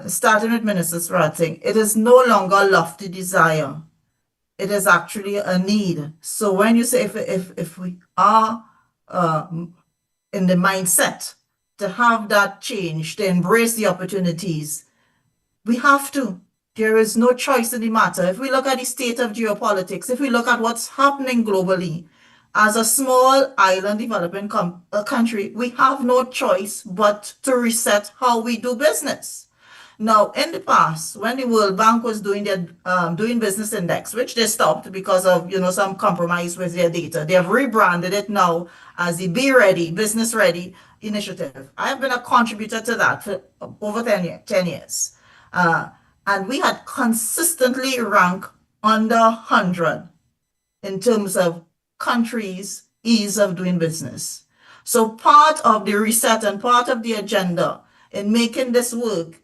starting with Minister Swartzing, it is no longer a lofty desire. It is actually a need. So when you say if we are in the mindset to have that change, to embrace the opportunities, we have to. There is no choice in the matter. If we look at the state of geopolitics, if we look at what's happening globally, as a small island developing country, we have no choice but to reset how we do business. Now, in the past, when the World Bank was doing their doing business index, which they stopped because of some compromise with their data, they have rebranded it now as the Be Ready, Business Ready initiative. I have been a contributor to that for over 10 years. And we had consistently ranked under 100 in terms of countries' ease of doing business. So part of the reset and part of the agenda in making this work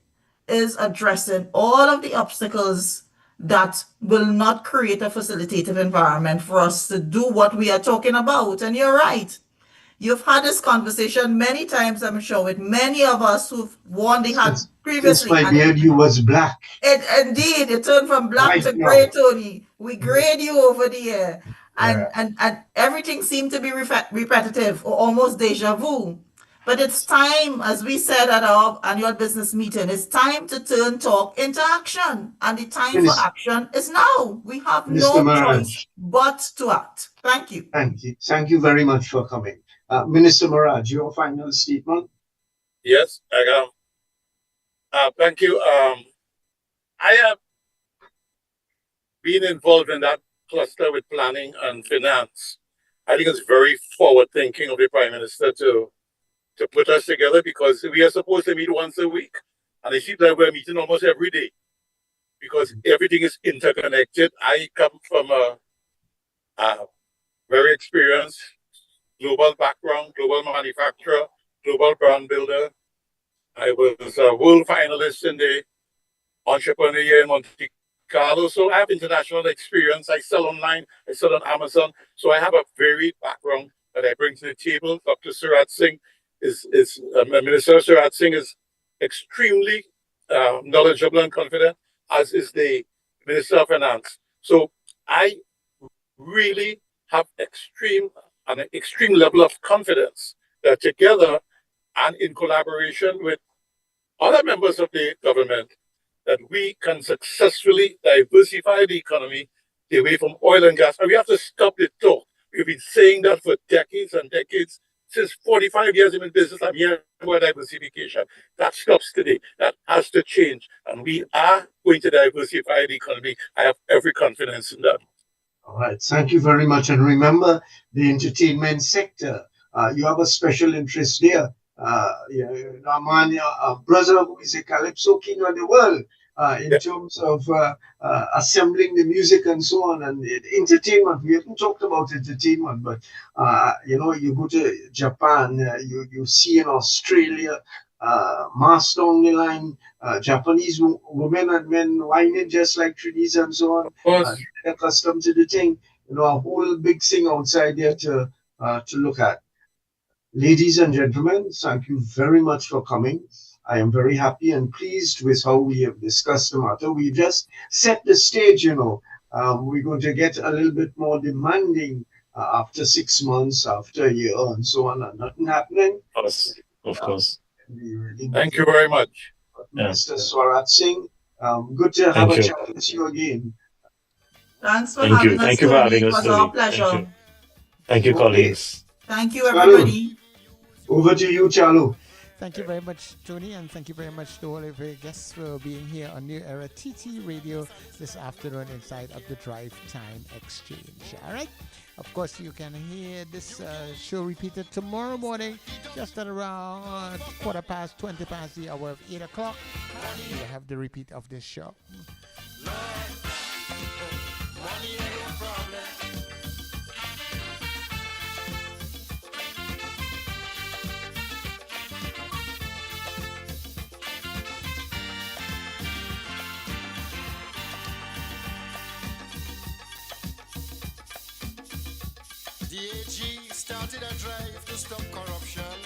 is addressing all of the obstacles that will not create a facilitative environment for us to do what we are talking about. And you're right. You've had this conversation many times, I'm sure, with many of us who've worn the hat previously. Since my beard you was black. Indeed, it turned from black to gray, Tony. We grayed you over the year. And everything seemed to be repetitive or almost deja vu. But it's time, as we said at our annual business meeting, it's time to turn talk into action. And the time for action is now. We have no choice but to act. Thank you. Thank you. Thank you very much for coming. Minister Maraj, your final statement? Yes, thank you. I have been involved in that cluster with planning and finance. I think it's very forward thinking of the Prime Minister to put us together because we are supposed to meet once a week. And it seems like we're meeting almost every day because everything is interconnected. I come from a very experienced global background, global manufacturer, global brand builder. I was a world finalist in the Entrepreneur Year in Monte Carlo. So I have international experience. I sell online, I sell on Amazon. So I have a varied background that I bring to the table. Dr. Surat Singh Minister Surat Singh is extremely knowledgeable and confident, as is the Minister of Finance. So I really have an extreme level of confidence that together and in collaboration with other members of the government, that we can successfully diversify the economy away from oil and gas. And we have to stop the talk. We've been saying that for decades and decades. Since 45 years in business, I'm hearing about diversification. That stops today. That has to change. And we are going to diversify the economy. I have every confidence in that. All right. Thank you very much. And remember, the entertainment sector, you have a special interest there. Brother who is a Calypso king of the world, in terms of assembling the music and so on, and entertainment. We haven't talked about entertainment, but you go to Japan, you see in Australia, mass down the line, Japanese women and men whining just like trees and so on. Of course. They're accustomed to the thing. A whole big thing outside there to look at. Ladies and gentlemen, thank you very much for coming. I am very happy and pleased with how we have discussed the matter. We just set the stage, we're going to get a little bit more demanding after 6 months, after a year, and so on, and nothing happening. Of course. We really Thank you very much. Mr. Swarat Singh, good to have Thank a you. chat with you again. Thanks for Thank having you. us, Thank you for Tony. having It us, was our Tony. pleasure. Thank you, Okay. colleagues. Thank you, everybody. Over to you, Chalu. Thank you very much, Tony, and thank you very much to all of our guests for being here on New Era TT Radio this afternoon inside of the Drive Time Exchange. All right. Of course, you can hear this show repeated tomorrow morning, just at around 20 past the hour of 8 o'clock. We will have the repeat of this show. Money ain't no problem. The AG started a drive to stop corruption.